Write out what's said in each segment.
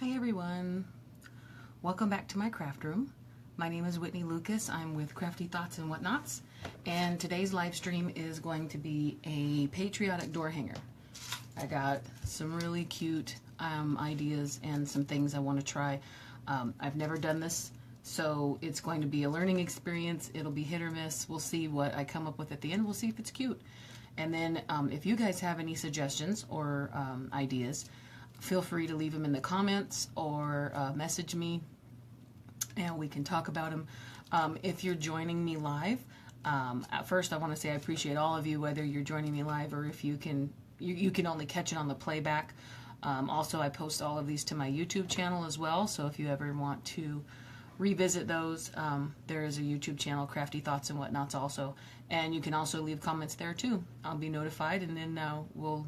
Hi everyone, welcome back to my craft room. My name is Whitney Lucas. I'm with Crafty Thoughts and Whatnots, and today's live stream is going to be a patriotic door hanger. I got some really cute ideas and some things I want to try. I've never done this, so it's going to be a learning experience. It'll be hit or miss. We'll see what I come up with at the end. We'll see if it's cute. And then if you guys have any suggestions or ideas, feel free to leave them in the comments or message me and we can talk about them. If you're joining me live, at first I want to say I appreciate all of you, whether you're joining me live or if you can only catch it on the playback. Also, I post all of these to my YouTube channel as well, so if you ever want to revisit those, there is a YouTube channel, Crafty Thoughts and Whatnots also, and you can also leave comments there too. I'll be notified, and then we'll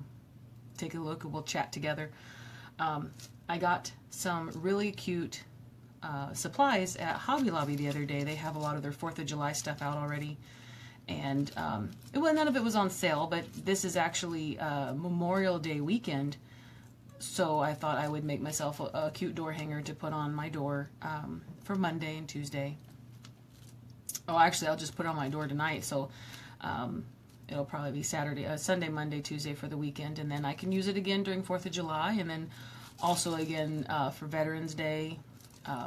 take a look and we'll chat together. I got some really cute supplies at Hobby Lobby the other day. They have a lot of their 4th of July stuff out already, and none of it was on sale, but this is actually Memorial Day weekend, so I thought I would make myself a cute door hanger to put on my door for Monday and Tuesday. Oh, actually, I'll just put it on my door tonight, so it'll probably be Sunday, Monday, Tuesday for the weekend, and then I can use it again during 4th of July, and then also again for Veterans Day,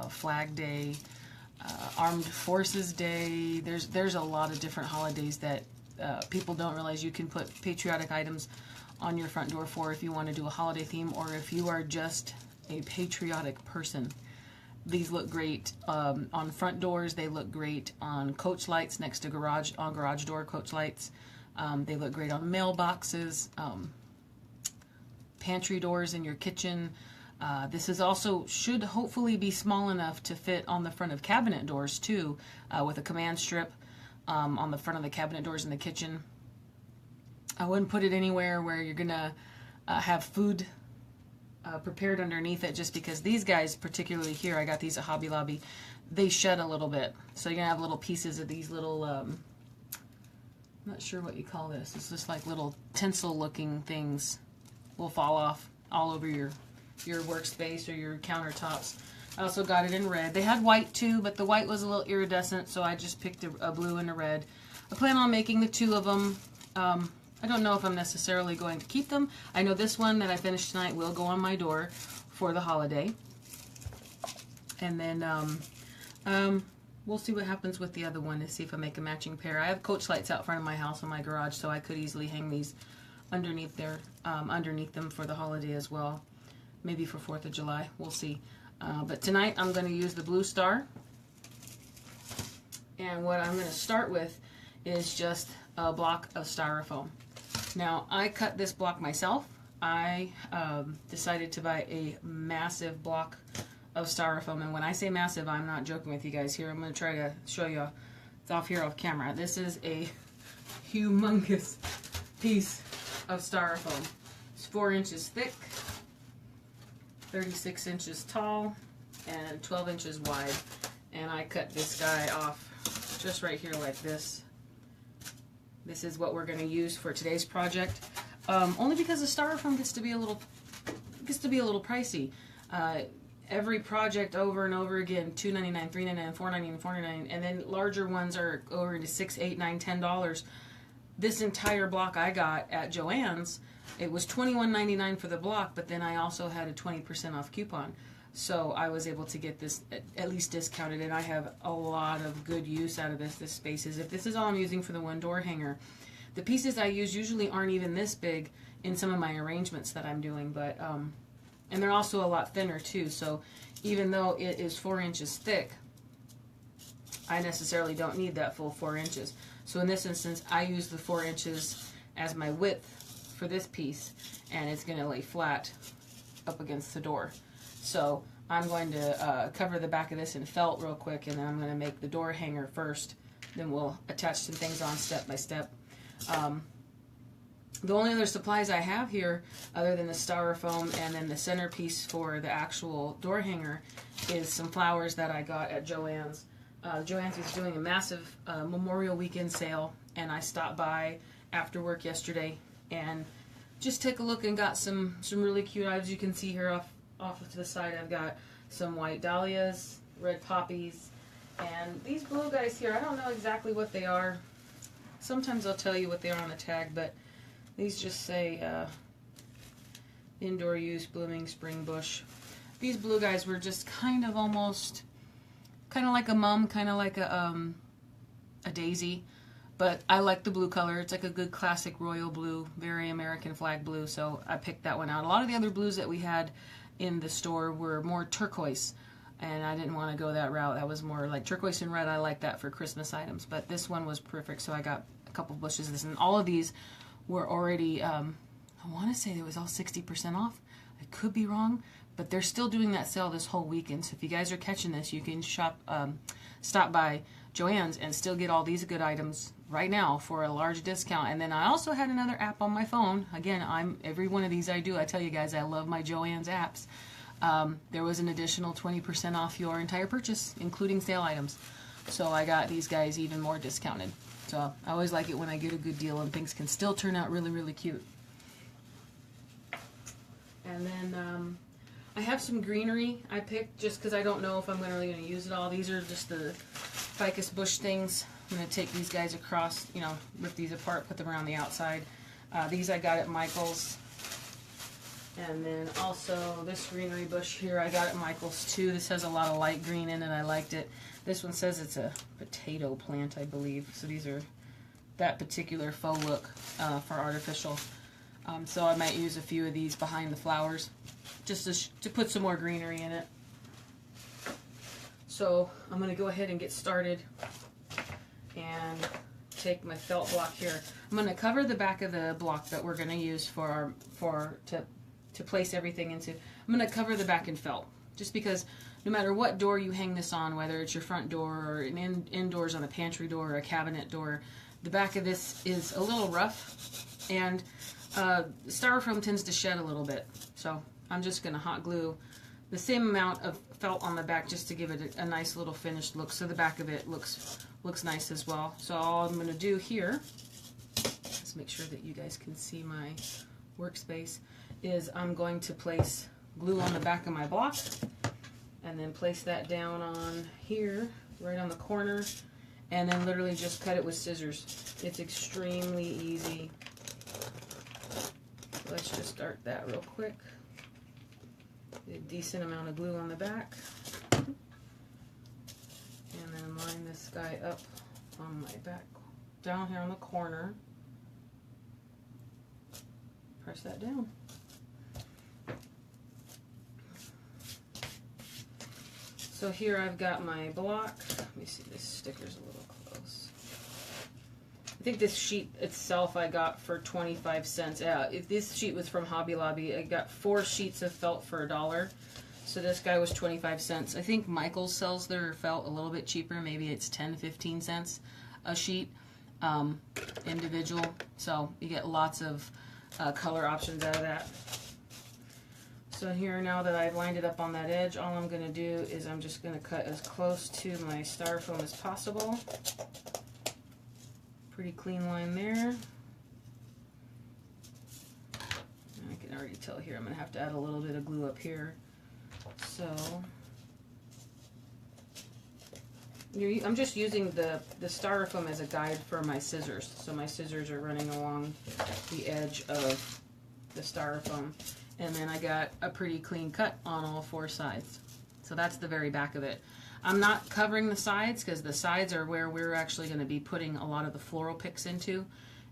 Flag Day, Armed Forces Day. There's a lot of different holidays that people don't realize you can put patriotic items on your front door for if you want to do a holiday theme or if you are just a patriotic person. These look great on front doors. They look great on coach lights next to garage door coach lights. They look great on mailboxes, pantry doors in your kitchen. This is also should hopefully be small enough to fit on the front of cabinet doors too, with a command strip on the front of the cabinet doors in the kitchen. I wouldn't put it anywhere where you're gonna have food prepared underneath it, just because these guys, particularly here, I got these at Hobby Lobby, they shed a little bit, so you're gonna have little pieces of these little I'm not sure what you call this. It's just like little tinsel looking things will fall off all over your workspace or your countertops. I also got it in red. They had white too, but the white was a little iridescent, so I just picked a blue and a red. I plan on making the 2 of them. I don't know if I'm necessarily going to keep them. I know this one that I finished tonight will go on my door for the holiday. And then we'll see what happens with the other one to see if I make a matching pair. I have coach lights out front of my house in my garage, so I could easily hang these underneath there, underneath them for the holiday as well. Maybe for 4th of July. We'll see. But tonight I'm going to use the blue star. And what I'm going to start with is just a block of styrofoam. Now, I cut this block myself. I decided to buy a massive block of styrofoam, and when I say massive, I'm not joking with you guys here. I'm going to try to show you. It's off camera. This is a humongous piece of styrofoam. It's 4 inches thick, 36 inches tall, and 12 inches wide. And I cut this guy off just right here like this. This is what we're going to use for today's project. Only because the styrofoam gets to be a little pricey. Every project over and over again, $2.99, $3.99, $4.99, $4.99, and then larger ones are over into $6, $8, $9, $10. This entire block I got at Joann's, it was $21.99 for the block, but then I also had a 20% off coupon. So I was able to get this at least discounted, and I have a lot of good use out of this spaces. If this is all I'm using for the one door hanger, the pieces I use usually aren't even this big in some of my arrangements that I'm doing, but and they're also a lot thinner too, so even though it is 4 inches thick, I necessarily don't need that full 4 inches. So in this instance, I use the 4 inches as my width for this piece, and it's going to lay flat up against the door. So I'm going to cover the back of this in felt real quick, and then I'm going to make the door hanger first. Then we'll attach some things on step by step. The only other supplies I have here, other than the styrofoam and then the centerpiece for the actual door hanger, is some flowers that I got at Joann's. Joann's is doing a massive Memorial Weekend sale, and I stopped by after work yesterday and just took a look and got some really cute items. You can see here off to the side, I've got some white dahlias, red poppies, and these blue guys here, I don't know exactly what they are. Sometimes I'll tell you what they are on the tag, but these just say indoor use, blooming spring bush. These blue guys were just kind of almost, kind of like a mum, kind of like a daisy. But I like the blue color. It's like a good classic royal blue, very American flag blue, so I picked that one out. A lot of the other blues that we had in the store were more turquoise, and I didn't want to go that route. That was more like turquoise and red. I like that for Christmas items, but this one was perfect, so I got a couple bushes of this. And all of these were already, I want to say it was all 60% off. I could be wrong, but they're still doing that sale this whole weekend, so if you guys are catching this, you can stop by Joann's and still get all these good items right now for a large discount. And then I also had another app on my phone. Again, every one of these I do. I tell you guys, I love my Joann's apps. There was an additional 20% off your entire purchase, including sale items. So I got these guys even more discounted. So I always like it when I get a good deal and things can still turn out really, really cute. And then I have some greenery I picked just because I don't know if I'm really going to use it all. These are just the ficus bush things. I'm going to take these guys across, you know, rip these apart, put them around the outside. These I got at Michael's. And then also this greenery bush here I got at Michael's too. This has a lot of light green in it. I liked it. This one says it's a potato plant, I believe. So these are that particular faux look for artificial. So I might use a few of these behind the flowers just to put some more greenery in it. So I'm going to go ahead and get started and take my felt block here. I'm going to cover the back of the block that we're going to use to place everything into. I'm going to cover the back in felt just because no matter what door you hang this on, whether it's your front door or an indoors on a pantry door or a cabinet door, the back of this is a little rough and styrofoam tends to shed a little bit. So I'm just going to hot glue the same amount of felt on the back just to give it a nice little finished look, so the back of it looks nice as well. So all I'm going to do here, let's make sure that you guys can see my workspace, is I'm going to place glue on the back of my block and then place that down on here, right on the corner, and then literally just cut it with scissors. It's extremely easy. Let's just start that real quick. A decent amount of glue on the back. And then line this guy up on my back, down here on the corner. Press that down. So here I've got my block. Let me see, this sticker's a little close. I think this sheet itself I got for 25 cents. Yeah, if this sheet was from Hobby Lobby, I got 4 sheets of felt for $1. So this guy was 25 cents. I think Michael's sells their felt a little bit cheaper. Maybe it's 10-15 cents a sheet, individual. So you get lots of color options out of that. So here, now that I've lined it up on that edge, all I'm going to do is I'm just going to cut as close to my styrofoam as possible. Pretty clean line there. I can already tell here I'm going to have to add a little bit of glue up here. So I'm just using the styrofoam as a guide for my scissors. So my scissors are running along the edge of the styrofoam. And then I got a pretty clean cut on all 4 sides. So that's the very back of it. I'm not covering the sides because the sides are where we're actually going to be putting a lot of the floral picks into.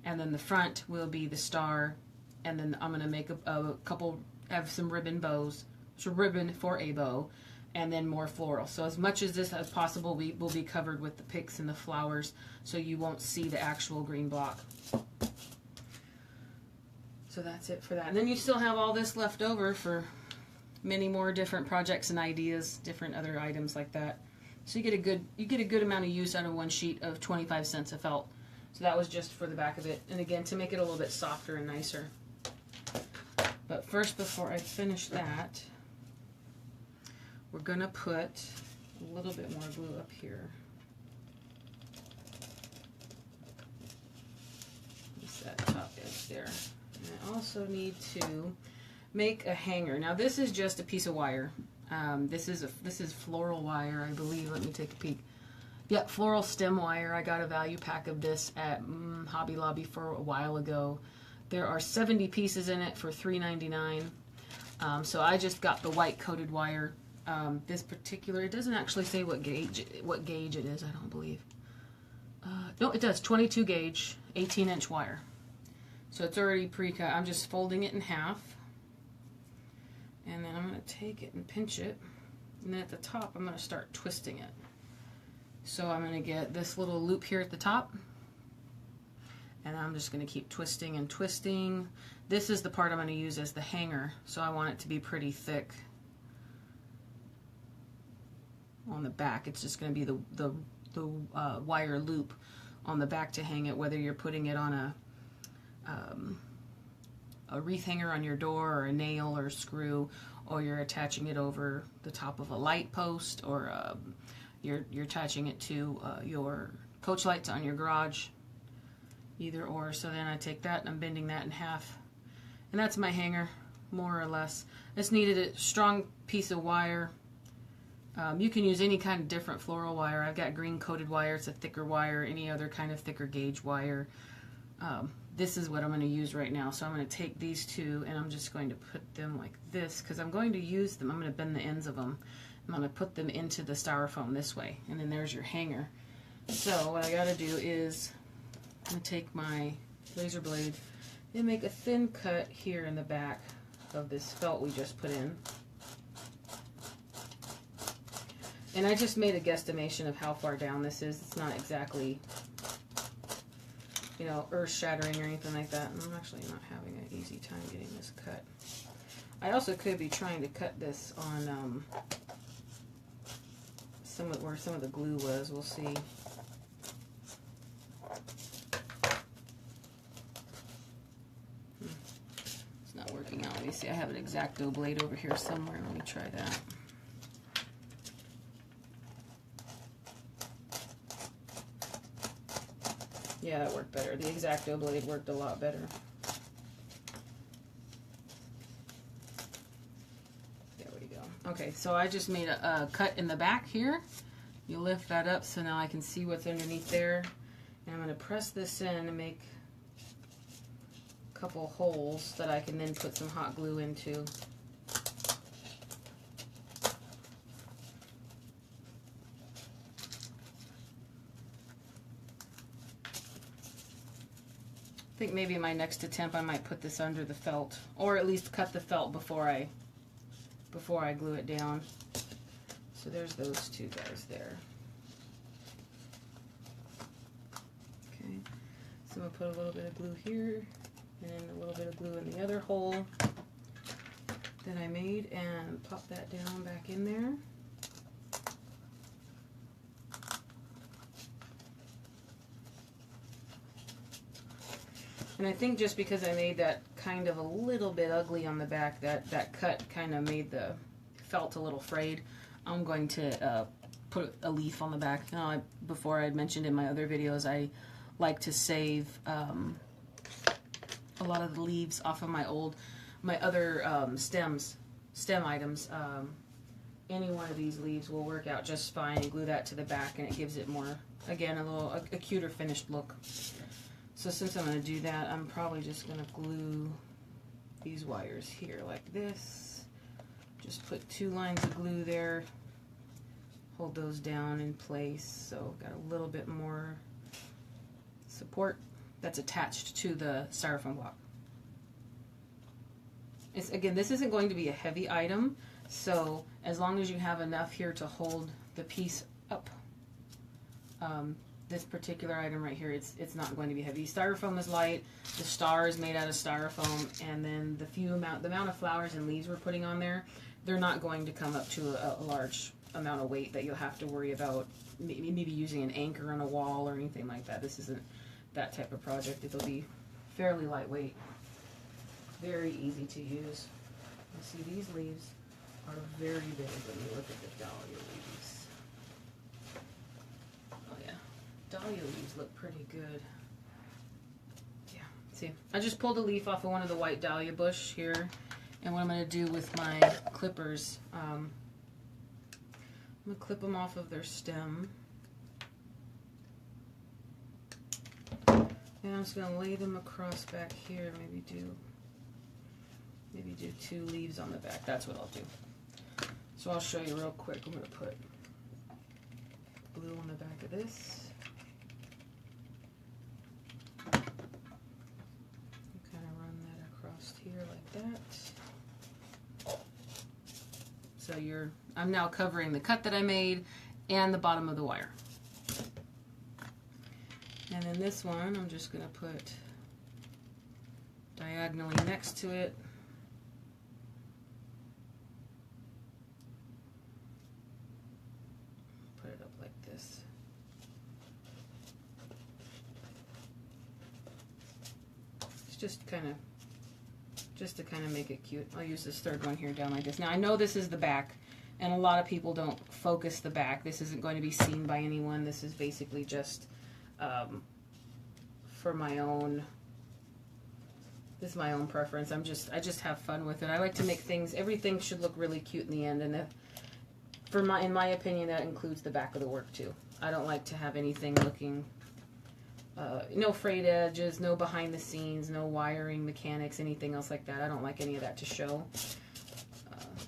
And then the front will be the star. And then I'm going to make a couple, have some ribbon bows. So ribbon for a bow. And then more floral. So as much as this as possible, we will be covered with the picks and the flowers. So you won't see the actual green block. So that's it for that. And then you still have all this left over for many more different projects and ideas, different other items like that. So you get a good amount of use out of 1 sheet of 25 cents of felt. So that was just for the back of it. And again, to make it a little bit softer and nicer. But first, before I finish that, we're gonna put a little bit more glue up here. Just that top edge there. I also need to make a hanger. Now this is just a piece of wire. This is floral wire, I believe. Let me take a peek. Yeah, floral stem wire. I got a value pack of this at Hobby Lobby for a while ago. There are 70 pieces in it for $3.99. So I just got the white coated wire. This particular, it doesn't actually say what gauge it is, I don't believe. No, it does. 22 gauge, 18-inch wire. So it's already pre-cut. I'm just folding it in half. And then I'm going to take it and pinch it. And then at the top, I'm going to start twisting it. So I'm going to get this little loop here at the top. And I'm just going to keep twisting and twisting. This is the part I'm going to use as the hanger. So I want it to be pretty thick on the back. It's just going to be the wire loop on the back to hang it, whether you're putting it on a wreath hanger on your door, or a nail or a screw, or you're attaching it over the top of a light post, or you're attaching it to your coach lights on your garage. Either or. So then I take that and I'm bending that in half, and that's my hanger, more or less. I just needed a strong piece of wire. You can use any kind of different floral wire. I've got green coated wire. It's a thicker wire. Any other kind of thicker gauge wire. This is what I'm going to use right now. So I'm going to take these two and I'm just going to put them like this, because I'm going to use them. I'm going to bend the ends of them. I'm going to put them into the styrofoam this way, and then there's your hanger. So what I got to do is I'm going to take my laser blade and make a thin cut here in the back of this felt we just put in. And I just made a guesstimation of how far down this is. It's not exactly, you know, earth-shattering or anything like that. And I'm actually not having an easy time getting this cut. I also could be trying to cut this on where some of the glue was. We'll see. It's not working out. Let me see. I have an X-Acto blade over here somewhere. Let me try that. Yeah, that worked better. The X-Acto blade worked a lot better. There we go. Okay, so I just made a cut in the back here. You lift that up so now I can see what's underneath there. And I'm going to press this in and make a couple holes that I can then put some hot glue into. I think maybe my next attempt I might put this under the felt, or at least cut the felt before I glue it down. So there's those two guys there. Okay, so I'm going to put a little bit of glue here and a little bit of glue in the other hole that I made, and pop that down back in there. And I think just because I made that kind of a little bit ugly on the back, that cut kind of made the felt a little frayed, I'm going to put a leaf on the back. Now, before I'd mentioned in my other videos, I like to save a lot of the leaves off of my other stem items. Any one of these leaves will work out just fine, and glue that to the back, and it gives it more, again, a cuter finished look. So since I'm going to do that, I'm probably just going to glue these wires here like this. Just put 2 lines of glue there. Hold those down in place. So got a little bit more support that's attached to the styrofoam block. Again, this isn't going to be a heavy item, so as long as you have enough here to hold the piece up, this particular item right here, it's not going to be heavy. Styrofoam is light. The star is made out of styrofoam, and then the amount of flowers and leaves we're putting on there, they're not going to come up to a large amount of weight that you'll have to worry about maybe using an anchor on a wall or anything like that. This isn't that type of project. It'll be fairly lightweight, very easy to use. You see, these leaves are very big when you look at the dahlia leaves. Oh yeah, dahlia leaves look pretty good. Yeah, see, I just pulled a leaf off of one of the white dahlia bush here, And what I'm going to do with my clippers, I'm going to clip them off of their stem. And I'm just going to lay them across back here, maybe do 2 leaves on the back. That's what I'll do. So I'll show you real quick. I'm going to put blue on the back of this. Kind of run that across here like that. So I'm now covering the cut that I made and the bottom of the wire. And then this one, I'm just going to put diagonally next to it. Put it up like this. It's just to kind of make it cute. I'll use this third one here down like this. Now I know this is the back, and a lot of people don't focus the back. This isn't going to be seen by anyone. This is basically just for my own. This is my own preference. I just have fun with it. I like to make things. Everything should look really cute in the end, and in my opinion, that includes the back of the work too. I don't like to have anything looking. No frayed edges, no behind the scenes, no wiring mechanics, anything else like that. I don't like any of that to show.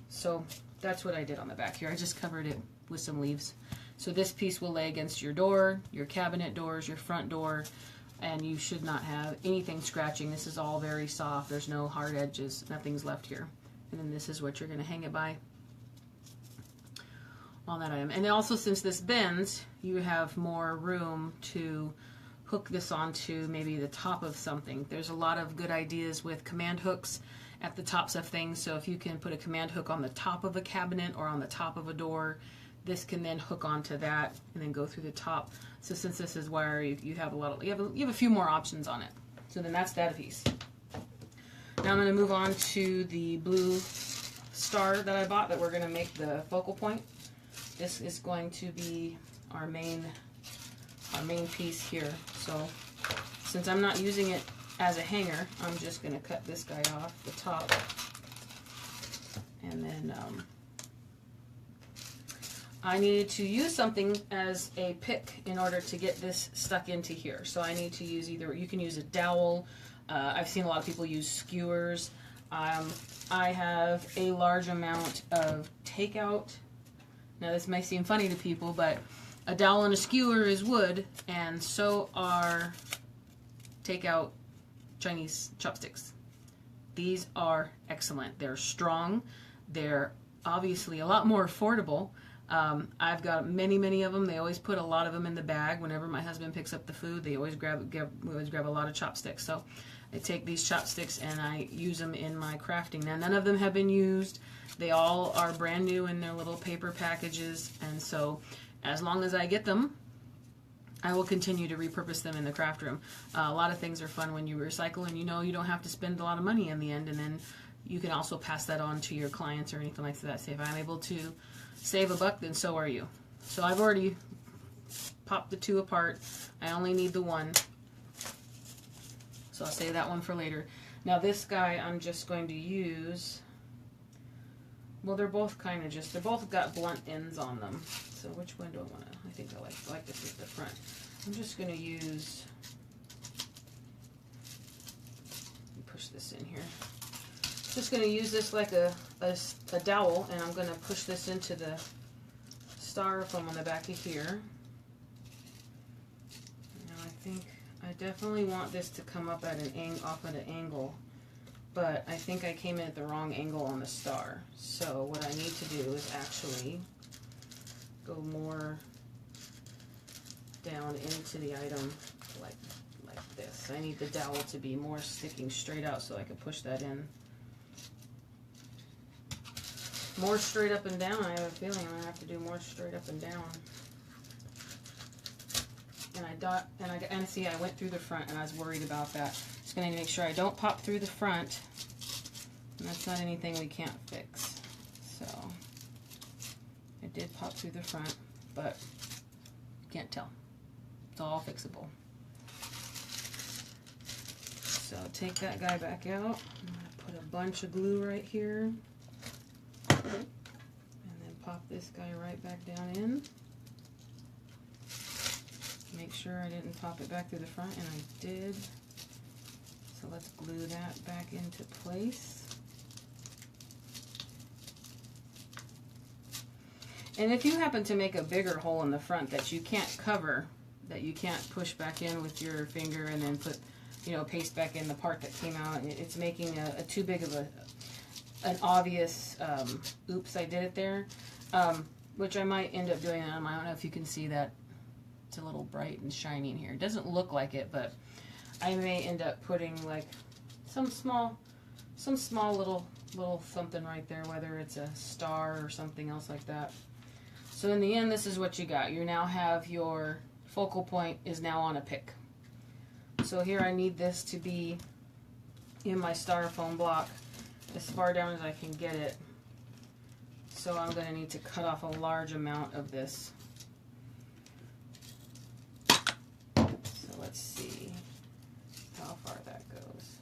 So that's what I did on the back here. I just covered it with some leaves. So this piece will lay against your door, your cabinet doors, your front door, and you should not have anything scratching. This is all very soft. There's no hard edges. Nothing's left here. And then this is what you're going to hang it by on that item. And also, since this bends, you have more room to hook this onto maybe the top of something. There's a lot of good ideas with command hooks at the tops of things. So if you can put a command hook on the top of a cabinet or on the top of a door, this can then hook onto that and then go through the top. So since this is wire, you have you have a few more options on it. So then that's that piece. Now I'm going to move on to the blue star that I bought that we're going to make the focal point. This is going to be our main piece here. So since I'm not using it as a hanger, I'm just going to cut this guy off the top, and then I needed to use something as a pick in order to get this stuck into here. So I need to use you can use a dowel. I've seen a lot of people use skewers. I have a large amount of takeout. Now this may seem funny to people, but a dowel and a skewer is wood, and so are takeout Chinese chopsticks. These are excellent. They're strong. They're obviously a lot more affordable. I've got many of them. They always put a lot of them in the bag. Whenever my husband picks up the food, we always grab a lot of chopsticks. So I take these chopsticks and I use them in my crafting. Now none of them have been used. They all are brand new in their little paper packages, and so as long as I get them, I will continue to repurpose them in the craft room. A lot of things are fun when you recycle, and you know you don't have to spend a lot of money in the end, and then you can also pass that on to your clients or anything like that. Say, if I'm able to save $1, then so are you. So I've already popped the 2 apart. I only need the 1. So I'll save that one for later. Now this guy I'm just going to use. Well, they're both they're both got blunt ends on them. So which one do I want to? I think I like this at the front. I'm just going to use. Let me push this in here. Just going to use this like a dowel, and I'm going to push this into the styrofoam on the back of here. Now I think I definitely want this to come up at off at an angle. But I think I came in at the wrong angle on the star. So what I need to do is actually go more down into the item like this. I need the dowel to be more sticking straight out so I can push that in. More straight up and down. I have a feeling I'm going to have to do more straight up and down. And see, I went through the front, and I was worried about that. Just going to make sure I don't pop through the front. And that's not anything we can't fix. So I did pop through the front, but can't tell. It's all fixable. So take that guy back out. I'm going to put a bunch of glue right here. And then pop this guy right back down in. Make sure I didn't pop it back through the front, and I did. So let's glue that back into place. And if you happen to make a bigger hole in the front that you can't cover, that you can't push back in with your finger and then put, you know, paste back in the part that came out, it's making a too big of an obvious, oops, I did it there, which I might end up doing on my own. I don't know if you can see that. It's a little bright and shiny in here. It doesn't look like it, but I may end up putting like some small little something right there, whether it's a star or something else like that. So in the end, this is what you got. You now have your focal point is now on a pick. So here I need this to be in my styrofoam block as far down as I can get it. So I'm going to need to cut off a large amount of this. So let's see how far that goes.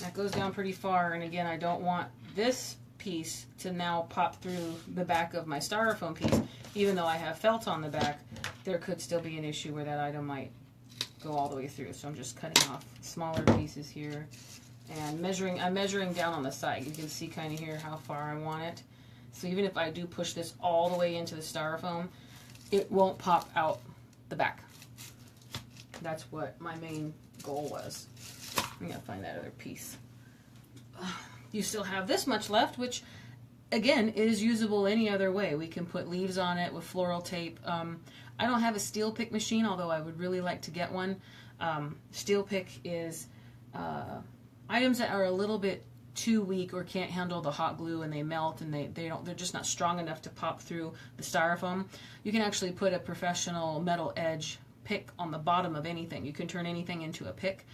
That goes down pretty far, and again, I don't want this piece to now pop through the back of my styrofoam piece. Even though I have felt on the back, there could still be an issue where that item might go all the way through. So I'm just cutting off smaller pieces here and I'm measuring down on the side. You can see kind of here how far I want it. So even if I do push this all the way into the styrofoam, it won't pop out the back. That's what my main goal was. I'm gonna find that other piece. You still have this much left, which again is usable any other way. We can put leaves on it with floral tape. I don't have a steel pick machine, although I would really like to get one. Steel pick is items that are a little bit too weak or can't handle the hot glue and they melt and they're just not strong enough to pop through the styrofoam. You can actually put a professional metal edge pick on the bottom of anything. You can turn anything into a pick.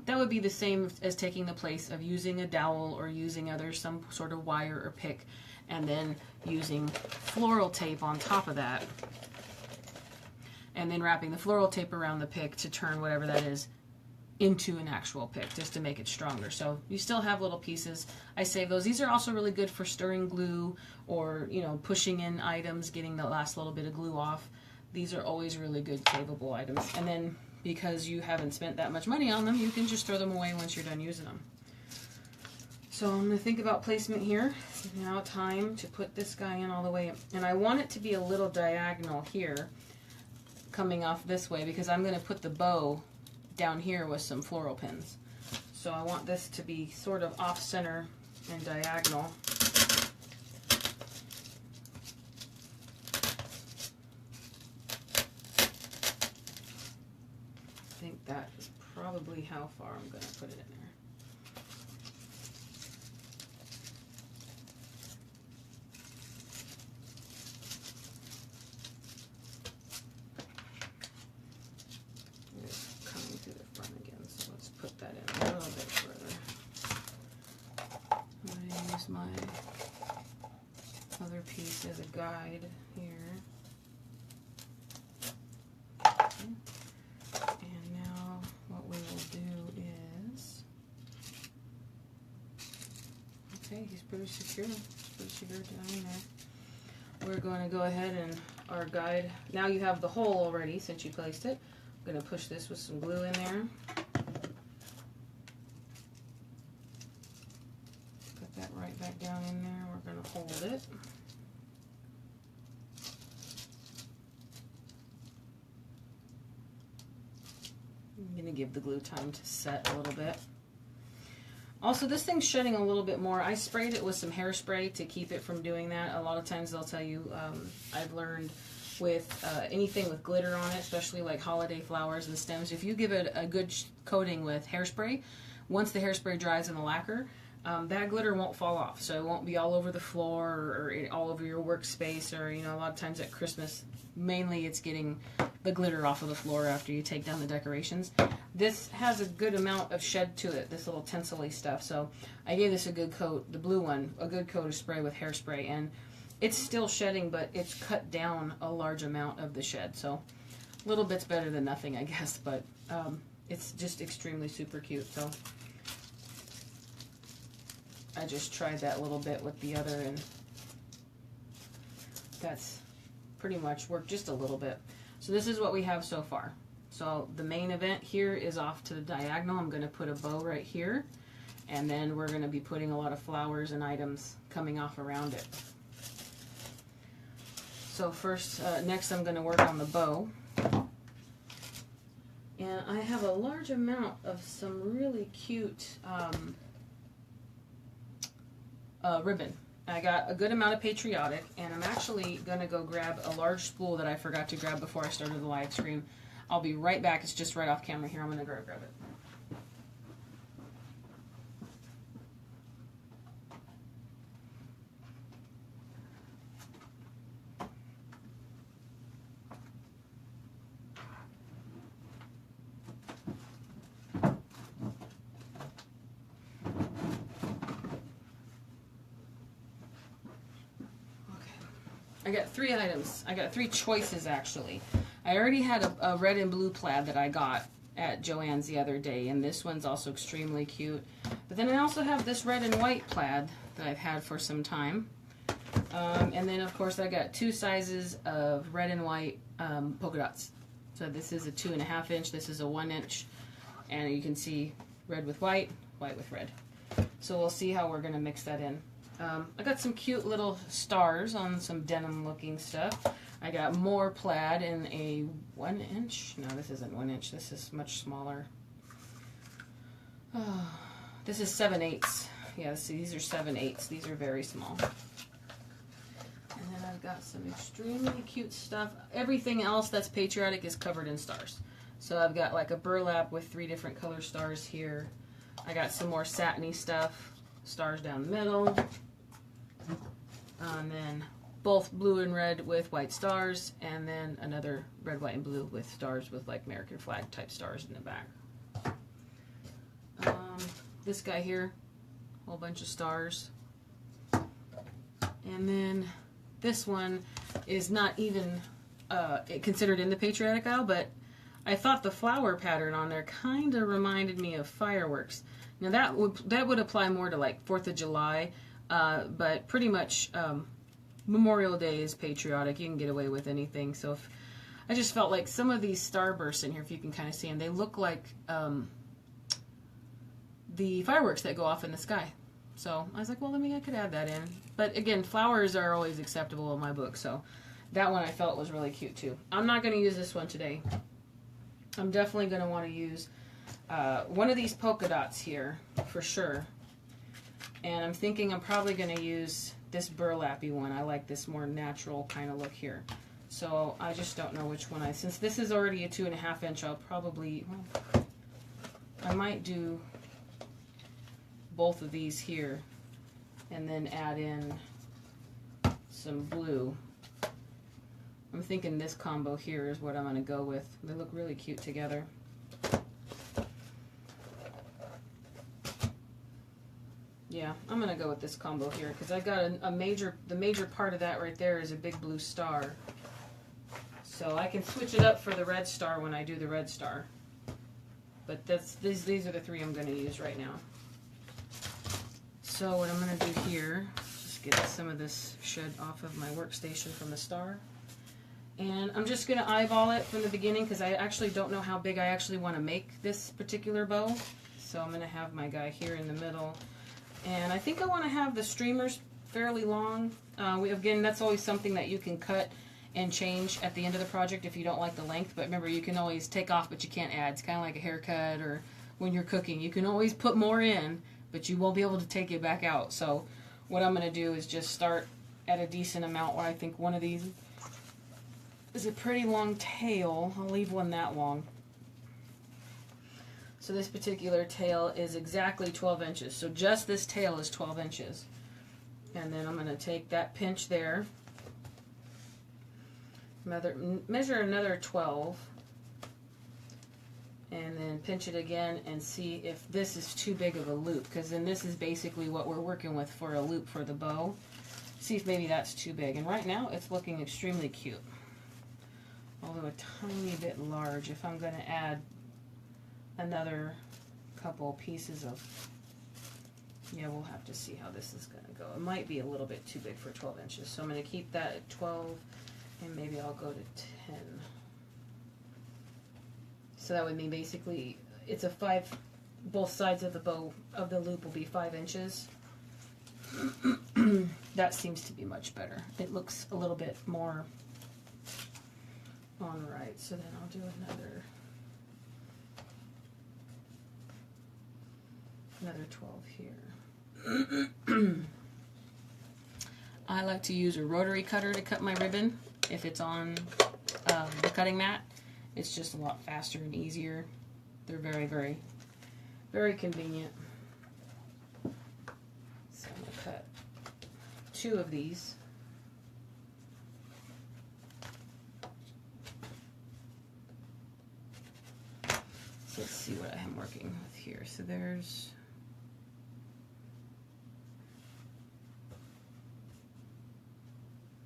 That would be the same as taking the place of using a dowel or using some sort of wire or pick, and then using floral tape on top of that, and then wrapping the floral tape around the pick to turn whatever that is into an actual pick, just to make it stronger. So you still have little pieces. I save those. These are also really good for stirring glue or, you know, pushing in items, getting the last little bit of glue off. These are always really good savable items. And then because you haven't spent that much money on them, you can just throw them away once you're done using them. So I'm going to think about placement here. Now time to put this guy in all the way. And I want it to be a little diagonal here, coming off this way, because I'm going to put the bow down here with some floral pins. So I want this to be sort of off center and diagonal. I think that is probably how far I'm going to put it in there. It's coming through the front again, so let's put that in a little bit further. I'm going to use my other piece as a guide here. He's pretty secure. Pretty secure down in there. We're going to go ahead and our guide. Now you have the hole already since you placed it. I'm going to push this with some glue in there. Put that right back down in there. We're going to hold it. I'm going to give the glue time to set a little bit. Also, this thing's shedding a little bit more. I sprayed it with some hairspray to keep it from doing that. A lot of times they'll tell you, I've learned with anything with glitter on it, especially like holiday flowers and stems, if you give it a good coating with hairspray, once the hairspray dries in the lacquer, that glitter won't fall off. So it won't be all over the floor or all over your workspace, or, you know, a lot of times at Christmas, mainly it's getting the glitter off of the floor after you take down the decorations. This has a good amount of shed to it, this little tinsel-y stuff, so I gave this a good coat, the blue one, a good coat of spray with hairspray, and it's still shedding, but it's cut down a large amount of the shed, so a little bit's better than nothing, I guess, but It's just extremely super cute. So I just tried that a little bit with the other, and that's pretty much worked just a little bit. So this is what we have so far. So the main event here is off to the diagonal. I'm going to put a bow right here, and then we're going to be putting a lot of flowers and items coming off around it. So first, next I'm going to work on the bow. And I have a large amount of some really cute ribbon. I got a good amount of Patriotic, and I'm actually going to go grab a large spool that I forgot to grab before I started the live stream. I'll be right back. It's just right off camera here. I'm going to go grab it. I got 3 items. I got 3 choices, actually. I already had a red and blue plaid that I got at Joann's the other day, and this one's also extremely cute. But then I also have this red and white plaid that I've had for some time. And then, of course, I got 2 sizes of red and white polka dots. So this is a 2.5 inch, this is a 1 inch, and you can see red with white, white with red. So we'll see how we're going to mix that in. I got some cute little stars on some denim looking stuff. I got more plaid in a 1 inch. No, this isn't 1 inch. This is much smaller. Oh, this is 7/8. Yeah, see, these are 7/8. These are very small. And then I've got some extremely cute stuff. Everything else that's Patriotic is covered in stars. So I've got like a burlap with 3 different color stars here. I got some more satiny stuff. Stars down the middle. And then both blue and red with white stars, and then another red, white, and blue with stars with like American flag type stars in the back. This guy here, a whole bunch of stars. And then this one is not even considered in the Patriotic aisle, but I thought the flower pattern on there kind of reminded me of fireworks. Now that would apply more to like 4th of July, but pretty much Memorial Day is Patriotic. You can get away with anything. So I just felt like some of these starbursts in here, if you can kind of see them, they look like the fireworks that go off in the sky. So I was like, well, I could add that in. But again, flowers are always acceptable in my book, so that one I felt was really cute too. I'm not going to use this one today. I'm definitely going to want to use one of these polka dots here for sure. And I'm thinking I'm probably going to use this burlappy one. I like this more natural kind of look here. So I just don't know which one since this is already a 2.5 inch, I'll probably, well, I might do both of these here and then add in some blue. I'm thinking this combo here is what I'm going to go with. They look really cute together. Yeah, I'm going to go with this combo here because I got the major part of that right there is a big blue star. So I can switch it up for the red star when I do the red star. But these are the 3 I'm going to use right now. So what I'm going to do here, just get some of this shed off of my workstation from the star. And I'm just going to eyeball it from the beginning because I actually don't know how big I actually want to make this particular bow. So I'm going to have my guy here in the middle. And I think I want to have the streamers fairly long. Again, that's always something that you can cut and change at the end of the project if you don't like the length. But remember, you can always take off, but you can't add. It's kind of like a haircut or when you're cooking. You can always put more in, but you won't be able to take it back out. So what I'm going to do is just start at a decent amount where I think one of these is a pretty long tail. I'll leave one that long. So this particular tail is exactly 12 inches. So just this tail is 12 inches. And then I'm going to take that pinch there, measure another 12, and then pinch it again and see if this is too big of a loop, because then this is basically what we're working with for a loop for the bow. See if maybe that's too big. And right now it's looking extremely cute, although a tiny bit large if I'm going to add another couple pieces of, yeah, we'll have to see how this is going to go. It might be a little bit too big for 12 inches, so I'm going to keep that at 12, and maybe I'll go to 10. So that would mean basically it's a 5, both sides of the bow of the loop will be 5 inches. That seems to be much better. It looks a little bit more on right. So then I'll do another 12 here. I like to use a rotary cutter to cut my ribbon if it's on the cutting mat. It's just a lot faster and easier. They're very, very, very convenient. So I'm going to cut 2 of these. So let's see what I am working with here. So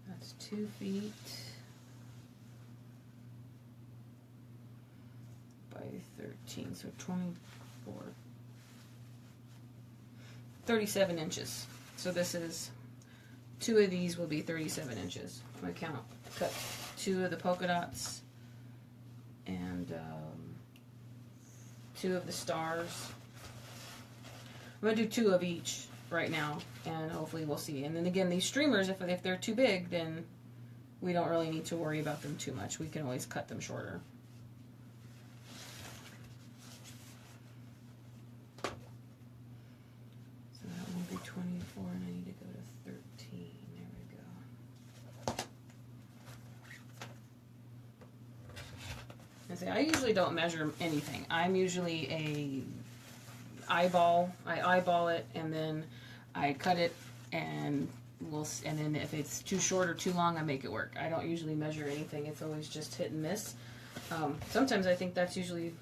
that's 2 feet by 13, so 24, 37 inches. So this is, 2 of these will be 37 inches. I'm going to cut 2 of the polka dots and 2 of the stars. I'm going to do 2 of each right now, and hopefully we'll see. And then again, these streamers, if they're too big, then we don't really need to worry about them too much. We can always cut them shorter. So that will be 24, and I need to go to 13. There we go. And see, I usually don't measure anything. I'm usually I eyeball it, and then I cut it, and then if it's too short or too long, I make it work. I don't usually measure anything. It's always just hit and miss. Sometimes I think that's usually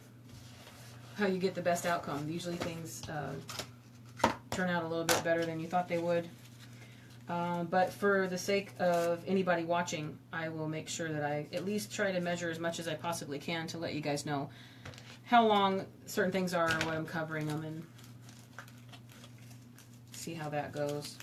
how you get the best outcome. Usually things turn out a little bit better than you thought they would. But for the sake of anybody watching, I will make sure that I at least try to measure as much as I possibly can to let you guys know how long certain things are and what I'm covering them, and see how that goes.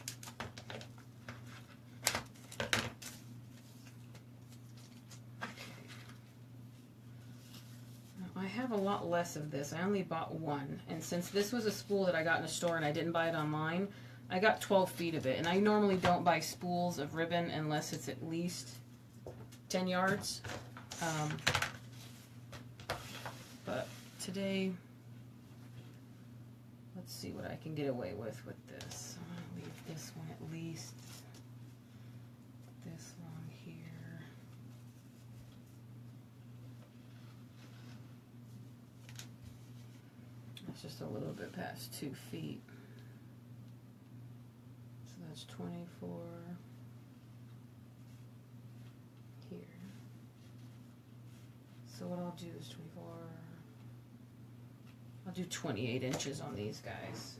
Now, I have a lot less of this. I only bought 1, and since this was a spool that I got in a store and I didn't buy it online, I got 12 feet of it, and I normally don't buy spools of ribbon unless it's at least 10 yards. But today, let's see what I can get away with this. I'm going to leave this one at least this long here. That's just a little bit past 2 feet. So that's 24 here. So what I'll do is 24. I'll do 28 inches on these guys.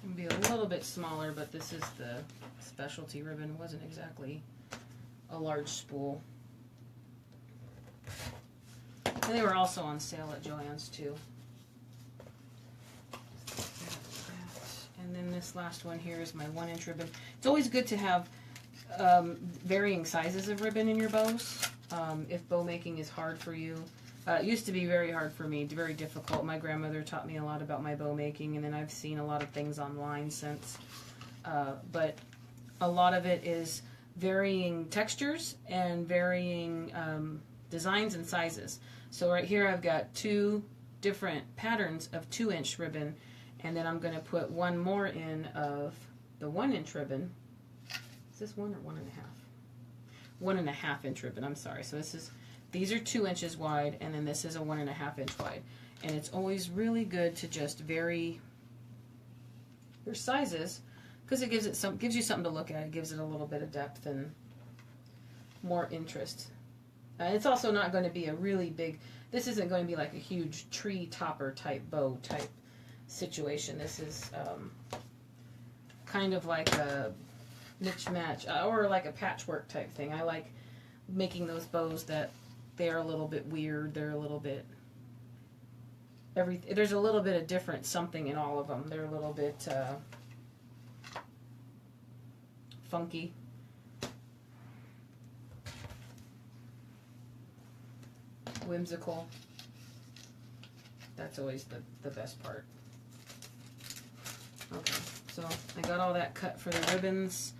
It'll be a little bit smaller, but this is the specialty ribbon. It wasn't exactly a large spool. And they were also on sale at Joann's too. And then this last one here is my 1-inch ribbon. It's always good to have varying sizes of ribbon in your bows. If bow making is hard for you. It used to be very hard for me, very difficult. My grandmother taught me a lot about my bow making, and then I've seen a lot of things online since. But a lot of it is varying textures and varying designs and sizes. So right here I've got 2 different patterns of 2-inch ribbon, and then I'm going to put 1 more in of the 1-inch ribbon. Is this 1 or 1.5? 1.5 inch ribbon, I'm sorry. So these are 2 inches wide, and then this is a 1.5 inch wide. And it's always really good to just vary your sizes, because it gives you something to look at. It gives it a little bit of depth and more interest. It's also not going to be a really big, this isn't going to be like a huge tree topper type bow type situation. This is kind of like a mix match or like a patchwork type thing. I like making those bows that they're a little bit weird. They're a little bit there's a little bit of different something in all of them. They're a little bit funky. Whimsical. That's always the best part. Okay, so I got all that cut for the ribbons.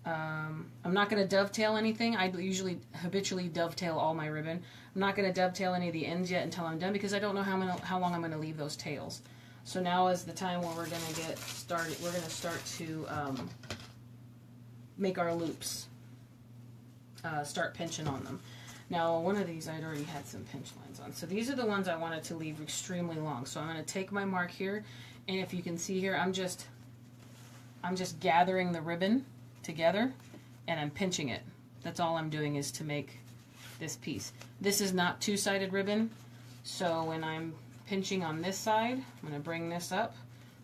I'm not going to dovetail anything. I usually habitually dovetail all my ribbon. I'm not going to dovetail any of the ends yet until I'm done because I don't know how long I'm going to leave those tails. So now is the time where we're going to get started. We're going to start to make our loops. Start pinching on them. Now one of these I'd already had some pinch lines on. So these are the ones I wanted to leave extremely long. So I'm going to take my mark here, and if you can see here, I'm just gathering the ribbon together and I'm pinching it. That's all I'm doing is to make this piece. This is not two-sided ribbon, so when I'm pinching on this side, I'm going to bring this up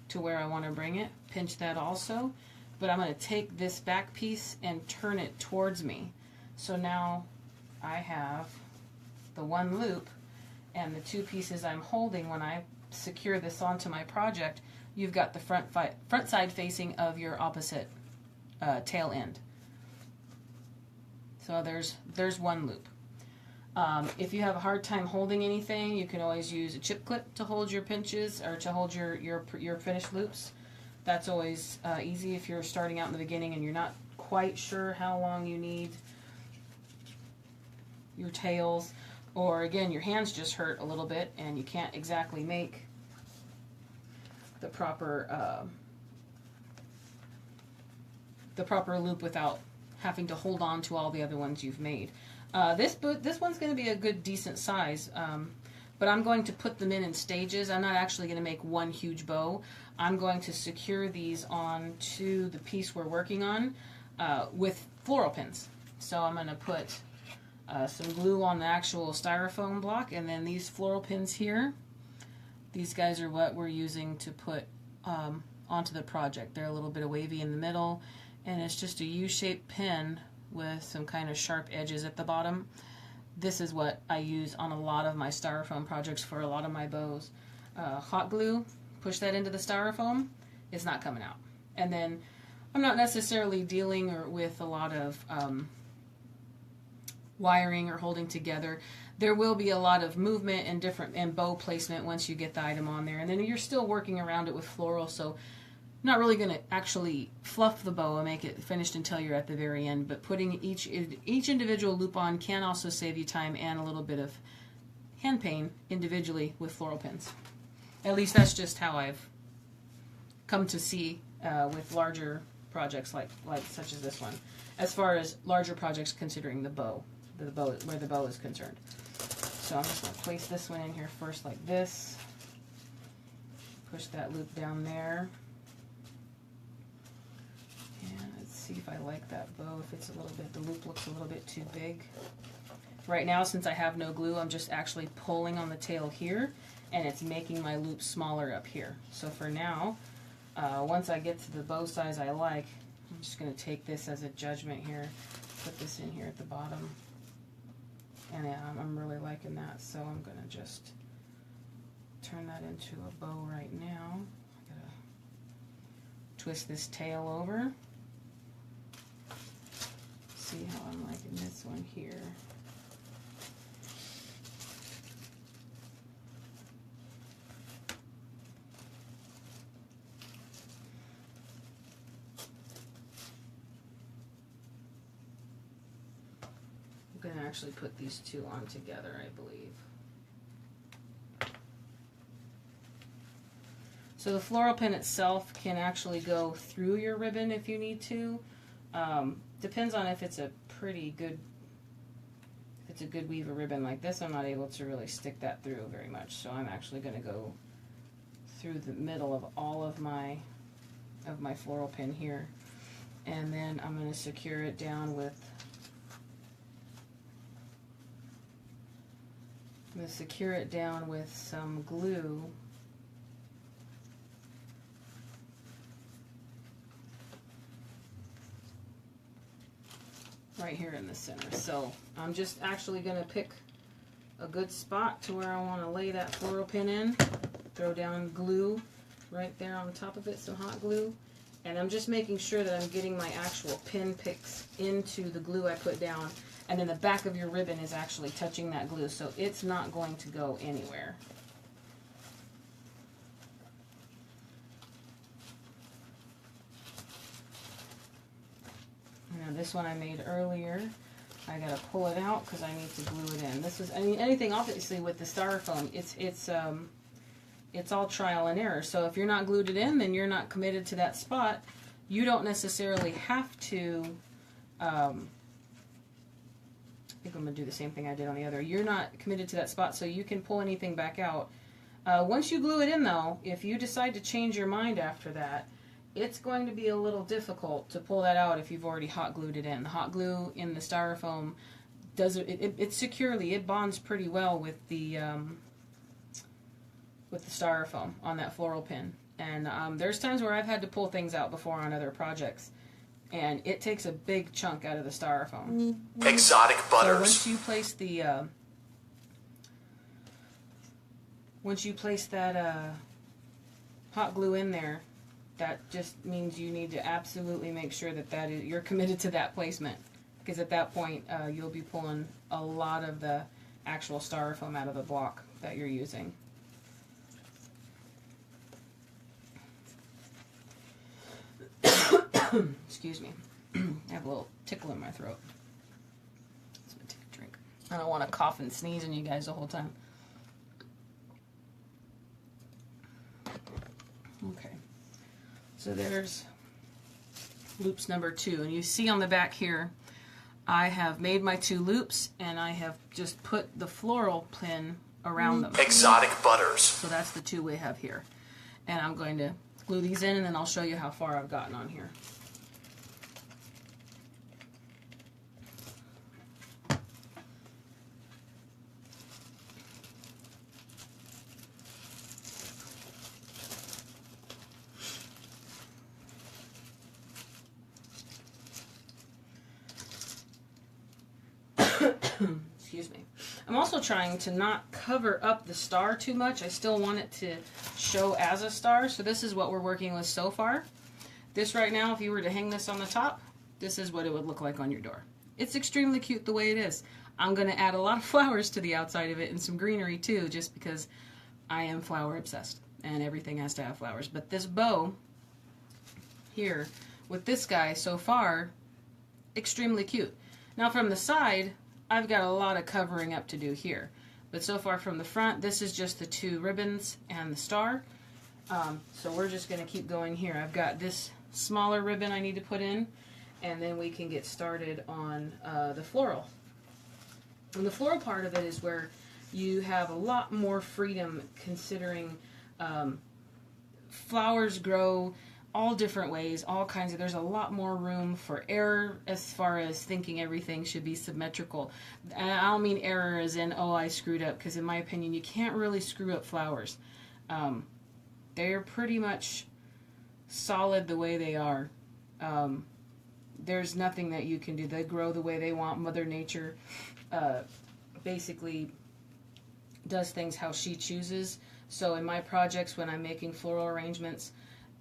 to where I want to bring it, pinch that also, but I'm going to take this back piece and turn it towards me. So now I have the one loop and the two pieces I'm holding. When I secure this onto my project, you've got the front side facing of your opposite tail end. So there's one loop. If you have a hard time holding anything, you can always use a chip clip to hold your pinches or to hold your finished loops. That's always easy if you're starting out in the beginning and you're not quite sure how long you need your tails, or again your hands just hurt a little bit and you can't exactly make the proper loop without having to hold on to all the other ones you've made. This one's going to be a good decent size, but I'm going to put them in stages. I'm not actually going to make one huge bow. I'm going to secure these onto the piece we're working on with floral pins. So I'm going to put some glue on the actual styrofoam block, and then these floral pins here, these guys are what we're using to put onto the project. They're a little bit wavy in the middle, and it's just a U-shaped pin with some kind of sharp edges at the bottom. This is what I use on a lot of my styrofoam projects for a lot of my bows. Hot glue, push that into the styrofoam, it's not coming out. And then I'm not necessarily dealing with a lot of wiring or holding together. There will be a lot of movement and bow placement once you get the item on there, and then you're still working around it with floral, so I'm not really going to actually fluff the bow and make it finished until you're at the very end, but putting each individual loop on can also save you time and a little bit of hand pain individually with floral pins. At least that's just how I've come to see with larger projects like such as this one, as far as larger projects considering the bow where the bow is concerned. So I'm just going to place this one in here first like this, push that loop down there, and let's see if I like that bow. If it's a little bit, the loop looks a little bit too big. Right now, since I have no glue, I'm just actually pulling on the tail here, and it's making my loop smaller up here. So for now, once I get to the bow size I like, I'm just going to take this as a judgment here, put this in here at the bottom, and I'm really liking that, so I'm going to just turn that into a bow right now. I'm going to twist this tail over, see how I'm liking this one here. I'm going to actually put these two on together, I believe. So the floral pin itself can actually go through your ribbon if you need to. Depends on if it's a pretty good, if it's a good weave of ribbon like this. I'm not able to really stick that through very much, so I'm actually going to go through the middle of all of my floral pin here, and then I'm going to secure it down with. I'm going to secure it down with some glue. right here in the center. So I'm just actually going to pick a good spot to where I want to lay that floral pin in. Throw down glue right there on top of it, some hot glue. And I'm just making sure that I'm getting my actual pin picks into the glue I put down. And then the back of your ribbon is actually touching that glue, so it's not going to go anywhere. Now this one I made earlier, I gotta pull it out because I need to glue it in. This is, I mean, anything obviously with the styrofoam, it's all trial and error. So if you're not glued it in, then you're not committed to that spot. You don't necessarily have to, I think I'm going to do the same thing I did on the other. You're not committed to that spot, so you can pull anything back out. Once you glue it in, though, if you decide to change your mind after that, it's going to be a little difficult to pull that out if you've already hot glued it in. The hot glue in the styrofoam does it securely. It bonds pretty well with the styrofoam on that floral pin. And there's times where I've had to pull things out before on other projects, and it takes a big chunk out of the styrofoam. Exotic butters. So once you place that hot glue in there, that just means you need to absolutely make sure that you're committed to that placement, because at that point you'll be pulling a lot of the actual styrofoam out of the block that you're using. Excuse me. I have a little tickle in my throat. Let's take a drink. I don't want to cough and sneeze on you guys the whole time. Okay. So there's loops number 2. And you see on the back here, I have made my 2 loops, and I have just put the floral pin around them. Exotic butters. So that's the 2 we have here. And I'm going to glue these in, and then I'll show you how far I've gotten on here. Excuse me. I'm also trying to not cover up the star too much. I still want it to show as a star, so this is what we're working with so far. This right now, if you were to hang this on the top, this is what it would look like on your door. It's extremely cute the way it is. I'm going to add a lot of flowers to the outside of it and some greenery too, just because I am flower obsessed and everything has to have flowers. But this bow here with this guy so far, extremely cute. Now from the side, I've got a lot of covering up to do here. But so far from the front, this is just the 2 ribbons and the star. So we're just going to keep going here. I've got this smaller ribbon I need to put in, and then we can get started on the floral. And the floral part of it is where you have a lot more freedom, considering flowers grow all different ways, all kinds of, there's a lot more room for error as far as thinking everything should be symmetrical. And I don't mean error as in, oh, I screwed up, because in my opinion, you can't really screw up flowers. They're pretty much solid the way they are. There's nothing that you can do. They grow the way they want. Mother Nature basically does things how she chooses. So in my projects, when I'm making floral arrangements,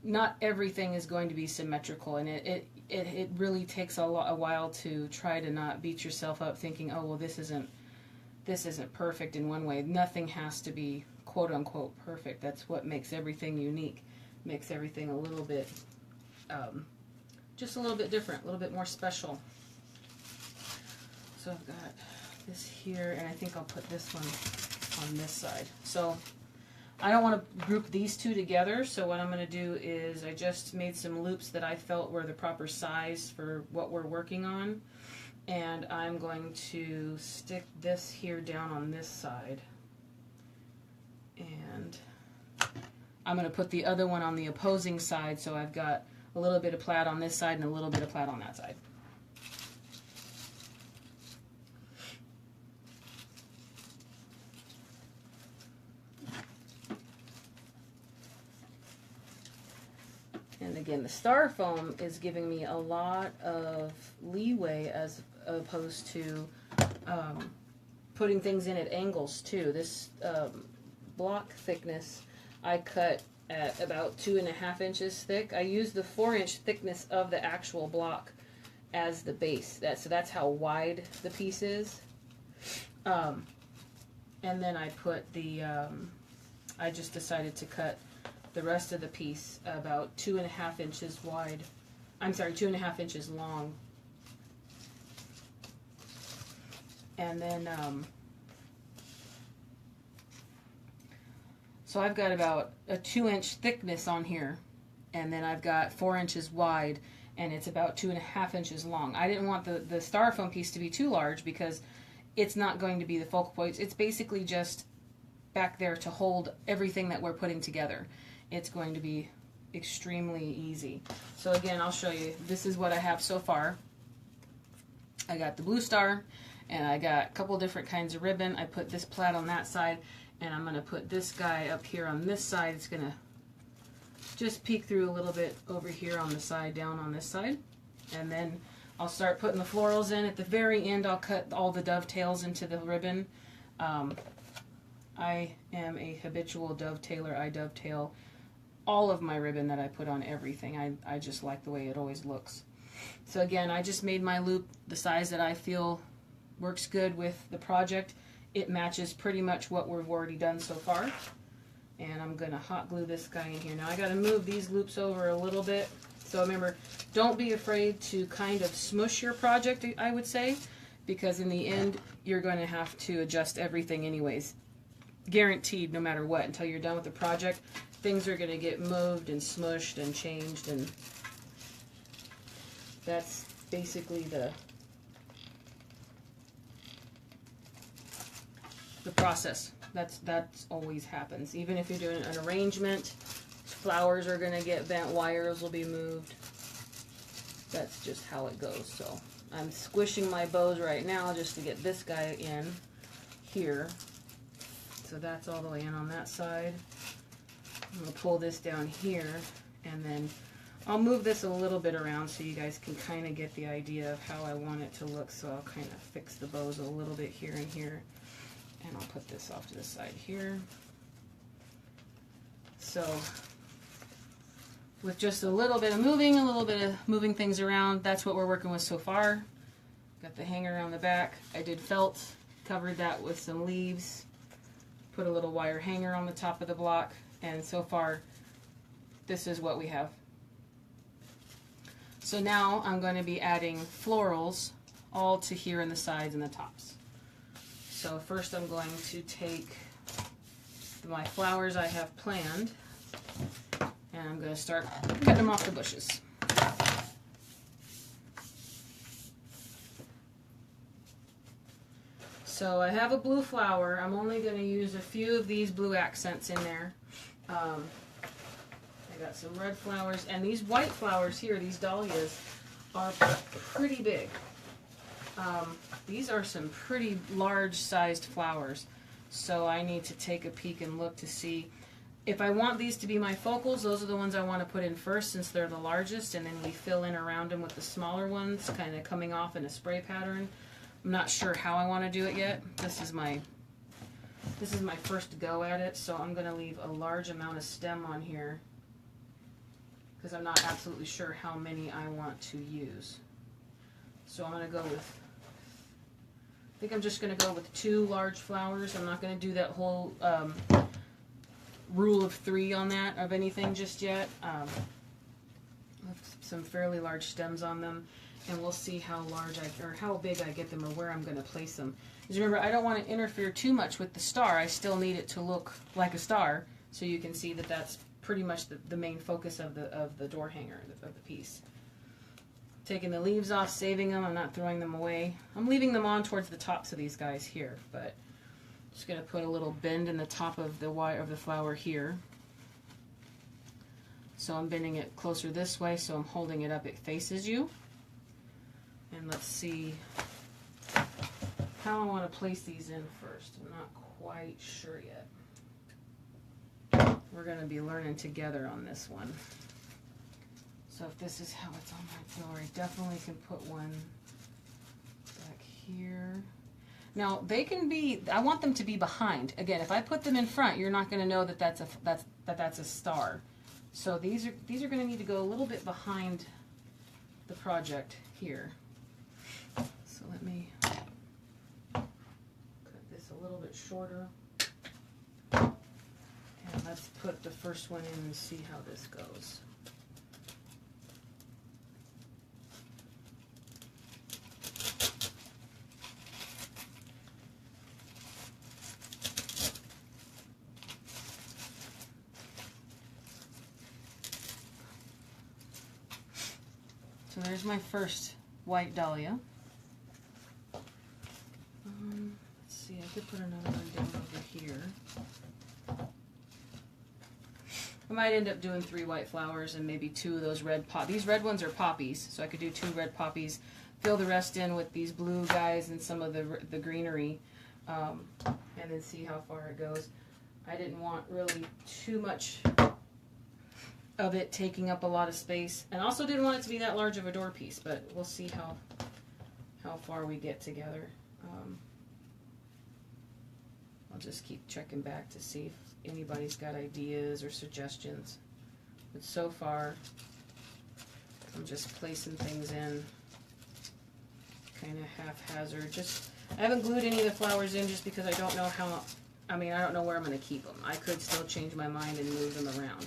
not everything is going to be symmetrical, and it really takes a while to try to not beat yourself up thinking, oh, well, this isn't perfect in one way. Nothing has to be quote unquote perfect. That's what makes everything unique, makes everything a little bit just a little bit different, a little bit more special. So I've got this here, and I think I'll put this one on this side. So I don't want to group these 2 together, so what I'm going to do is I just made some loops that I felt were the proper size for what we're working on, and I'm going to stick this here down on this side, and I'm going to put the other one on the opposing side, so I've got a little bit of plaid on this side and a little bit of plaid on that side. And again, the styrofoam is giving me a lot of leeway as opposed to putting things in at angles too. This block thickness I cut at about 2.5 inches thick. I use the 4-inch thickness of the actual block as the base. So that's how wide the piece is. And then I put the, I just decided to cut the rest of the piece about 2.5 inches wide. I'm sorry, 2.5 inches long. And then, so I've got about a 2-inch thickness on here, and then I've got 4 inches wide, and it's about 2.5 inches long. I didn't want the styrofoam piece to be too large because it's not going to be the focal point. It's basically just back there to hold everything that we're putting together. It's going to be extremely easy. So again, I'll show you. This is what I have so far. I got the blue star, and I got a couple different kinds of ribbon. I put this plaid on that side, and I'm going to put this guy up here on this side. It's going to just peek through a little bit over here on the side, down on this side. And then I'll start putting the florals in. At the very end, I'll cut all the dovetails into the ribbon. I am a habitual dovetailer. I dovetail all of my ribbon that I put on everything. I just like the way it always looks. So again, I just made my loop the size that I feel works good with the project. It matches pretty much what we've already done so far. And I'm going to hot glue this guy in here. Now I got to move these loops over a little bit. So remember, don't be afraid to kind of smush your project, I would say, because in the end, you're going to have to adjust everything anyways. Guaranteed, no matter what, until you're done with the project, things are going to get moved and smushed and changed, and that's basically the process. That's always happens. Even if you're doing an arrangement, flowers are going to get bent, wires will be moved. That's just how it goes. So I'm squishing my bows right now just to get this guy in here. So that's all the way in on that side. I'm going to pull this down here, and then I'll move this a little bit around so you guys can kind of get the idea of how I want it to look. So I'll kind of fix the bows a little bit here and here. And I'll put this off to the side here. So with just a little bit of moving things around, that's what we're working with so far. Got the hanger on the back. I did felt, covered that with some leaves, put a little wire hanger on the top of the block, and so far this is what we have. So now I'm going to be adding florals all to here in the sides and the tops. So first I'm going to take my flowers I have planned, and I'm going to start cutting them off the bushes. So I have a blue flower. I'm only going to use a few of these blue accents in there. I got some red flowers, and these white flowers here, these dahlias, are pretty big. These are some pretty large sized flowers, so I need to take a peek and look to see if I want these to be my focals. Those are the ones I want to put in first since they're the largest, and then we fill in around them with the smaller ones kind of coming off in a spray pattern. I'm not sure how I want to do it yet. This is my first go at it, so I'm going to leave a large amount of stem on here because I'm not absolutely sure how many I want to use. So I'm going to go with, I think I'm just going to go with 2 large flowers. I'm not going to do that whole rule of 3 on that of anything just yet. Some fairly large stems on them, and we'll see how large or how big I get them or where I'm going to place them. Because remember, I don't want to interfere too much with the star. I still need it to look like a star, so you can see that that's pretty much the main focus of the door hanger of the piece. Taking the leaves off, saving them. I'm not throwing them away. I'm leaving them on towards the tops of these guys here, but just going to put a little bend in the top of the wire of the flower here. So I'm bending it closer this way, so I'm holding it up. It faces you. And let's see how I want to place these in first. I'm not quite sure yet. We're going to be learning together on this one. So if this is how it's on my door, I definitely can put one here. Now they can be. I want them to be behind. Again, if I put them in front, you're not going to know that that's a star. So these are going to need to go a little bit behind the project here. So let me cut this a little bit shorter, and let's put the first one in and see how this goes. So there's my first white dahlia. Let's see, I could put another one down over here. I might end up doing 3 white flowers and maybe 2 of those red These red ones are poppies, so I could do 2 red poppies, fill the rest in with these blue guys and some of the greenery, and then see how far it goes. I didn't want really too much of it taking up a lot of space, and also didn't want it to be that large of a door piece, but we'll see how far we get together. I'll just keep checking back to see if anybody's got ideas or suggestions, but so far I'm just placing things in kind of haphazard. I haven't glued any of the flowers in just because I don't know I don't know where I'm going to keep them. I could still change my mind and move them around.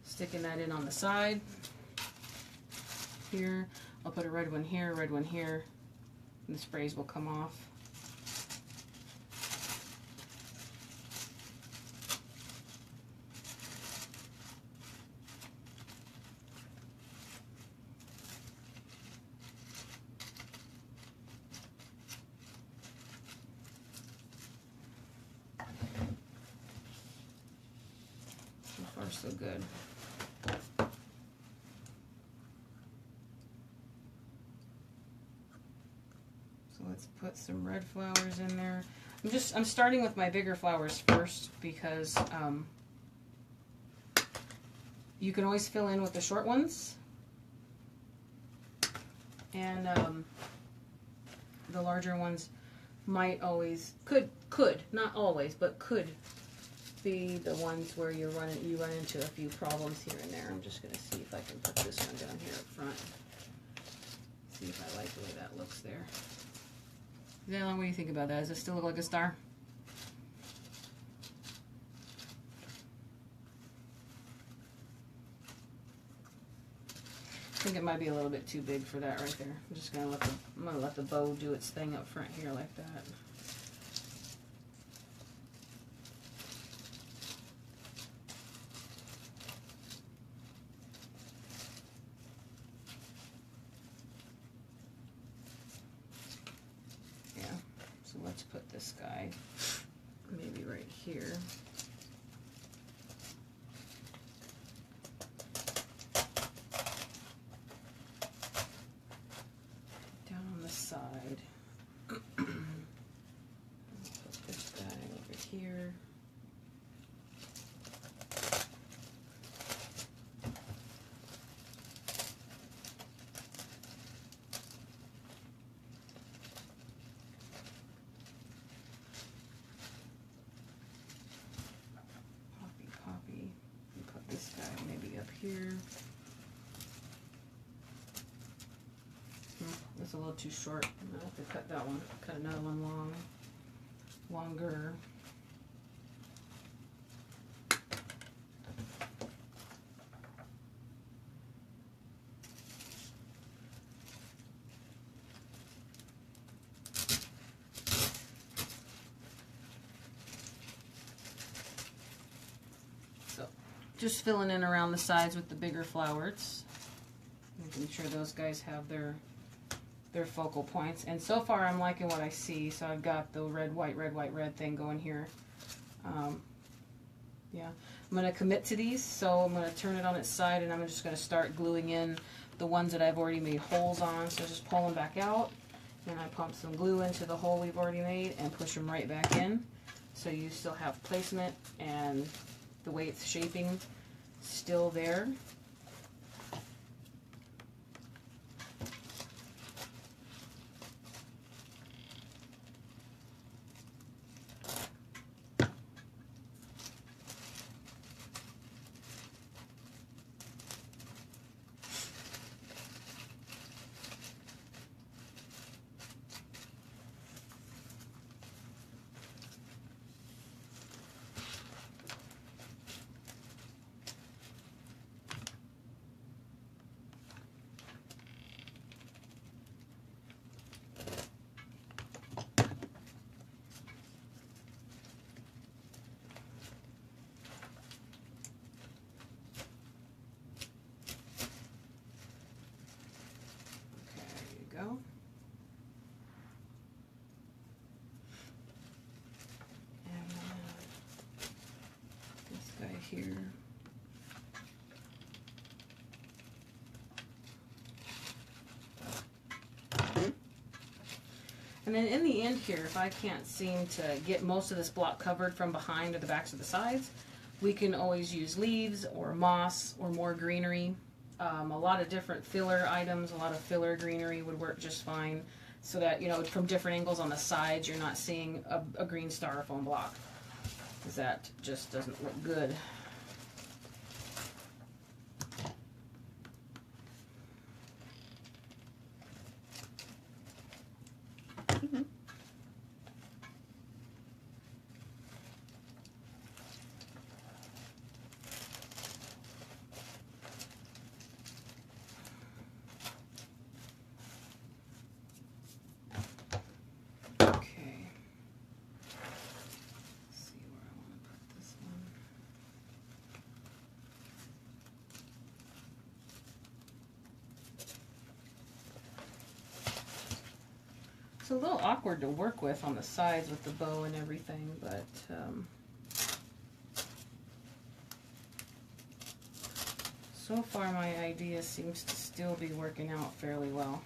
Sticking that in on the side here. I'll put a red one here, and the sprays will come off. So far, so good. Let's put some red flowers in there. I'm starting with my bigger flowers first because you can always fill in with the short ones, and the larger ones might always could not always, but could be the ones where you run into a few problems here and there. I'm just going to see if I can put this one down here up front. See if I like the way that looks there. Dylan, what do you think about that? Does it still look like a star? I think it might be a little bit too big for that right there. I'm just gonna let the bow do its thing up front here like that. So let's put this guy maybe right here. Down on the side. Put this guy over here. Here. That's a little too short. I'm gonna have to cut that one. Cut another one longer. Just filling in around the sides with the bigger flowers, making sure those guys have their focal points. And so far I'm liking what I see. So I've got the red, white, red thing going here. Yeah, I'm going to commit to these, so I'm going to turn it on its side, and I'm just going to start gluing in the ones that I've already made holes on. So just pull them back out, and I pump some glue into the hole we've already made and push them right back in. So you still have placement and the way it's shaping still there. here. And then in the end here, if I can't seem to get most of this block covered from behind or the backs or the sides, we can always use leaves or moss or more greenery. A lot of different filler items, a lot of filler greenery would work just fine, so that, you know, from different angles on the sides you're not seeing a green styrofoam block, because that just doesn't look good. It's a little awkward to work with on the sides with the bow and everything, but so far my idea seems to still be working out fairly well.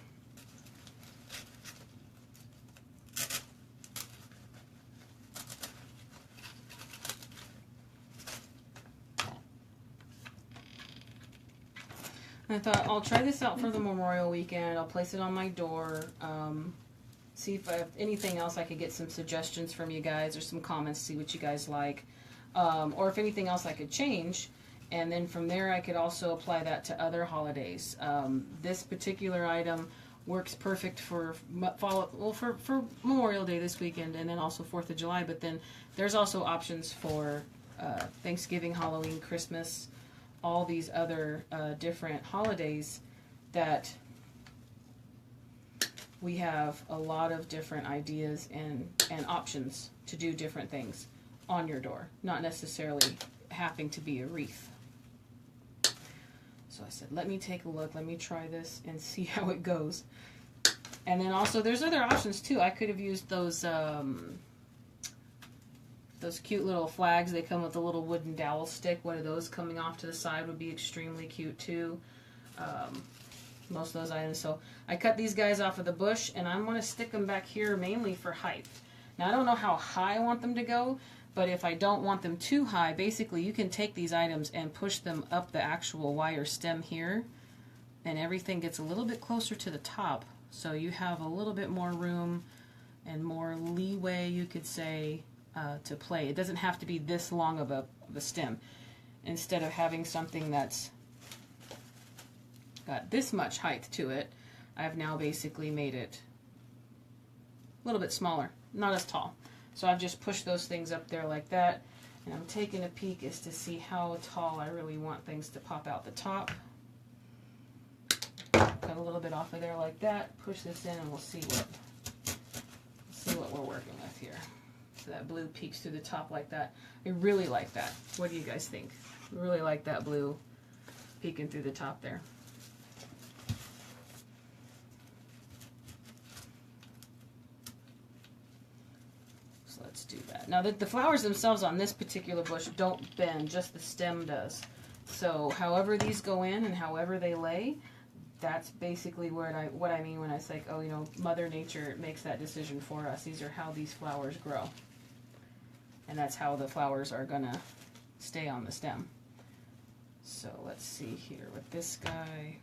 I thought I'll try this out for the Memorial weekend. I'll place it on my door. See if I have anything else I could get some suggestions from you guys or some comments, see what you guys like. Or if anything else I could change. And then from there I could also apply that to other holidays. This particular item works perfect for for Memorial Day this weekend, and then also 4th of July. But then there's also options for Thanksgiving, Halloween, Christmas, all these other different holidays that we have a lot of different ideas and options to do different things on your door, not necessarily having to be a wreath. So I said, let me take a look, let me try this and see how it goes. And then also there's other options too. I could have used those cute little flags. They come with a little wooden dowel stick. One of those coming off to the side would be extremely cute too. Most of those items. So I cut these guys off of the bush, and I'm going to stick them back here mainly for height. Now I don't know how high I want them to go, but if I don't want them too high, basically you can take these items and push them up the actual wire stem here, and everything gets a little bit closer to the top, so you have a little bit more room and more leeway, you could say, to play. It doesn't have to be this long of a stem. Instead of having something that's got this much height to it, I've now basically made it a little bit smaller, not as tall. So I've just pushed those things up there like that, and I'm taking a peek as to see how tall I really want things to pop out the top. Cut a little bit off of there like that, push this in, and we'll see what we're working with here. So that blue peeks through the top like that. I really like that. What do you guys think? I really like that blue peeking through the top there. Let's do that. Now the flowers themselves on this particular bush don't bend, just the stem does. So however these go in and however they lay, that's basically what I mean when I say, oh, you know, Mother Nature makes that decision for us. These are how these flowers grow. And that's how the flowers are gonna stay on the stem. So let's see here with this guy.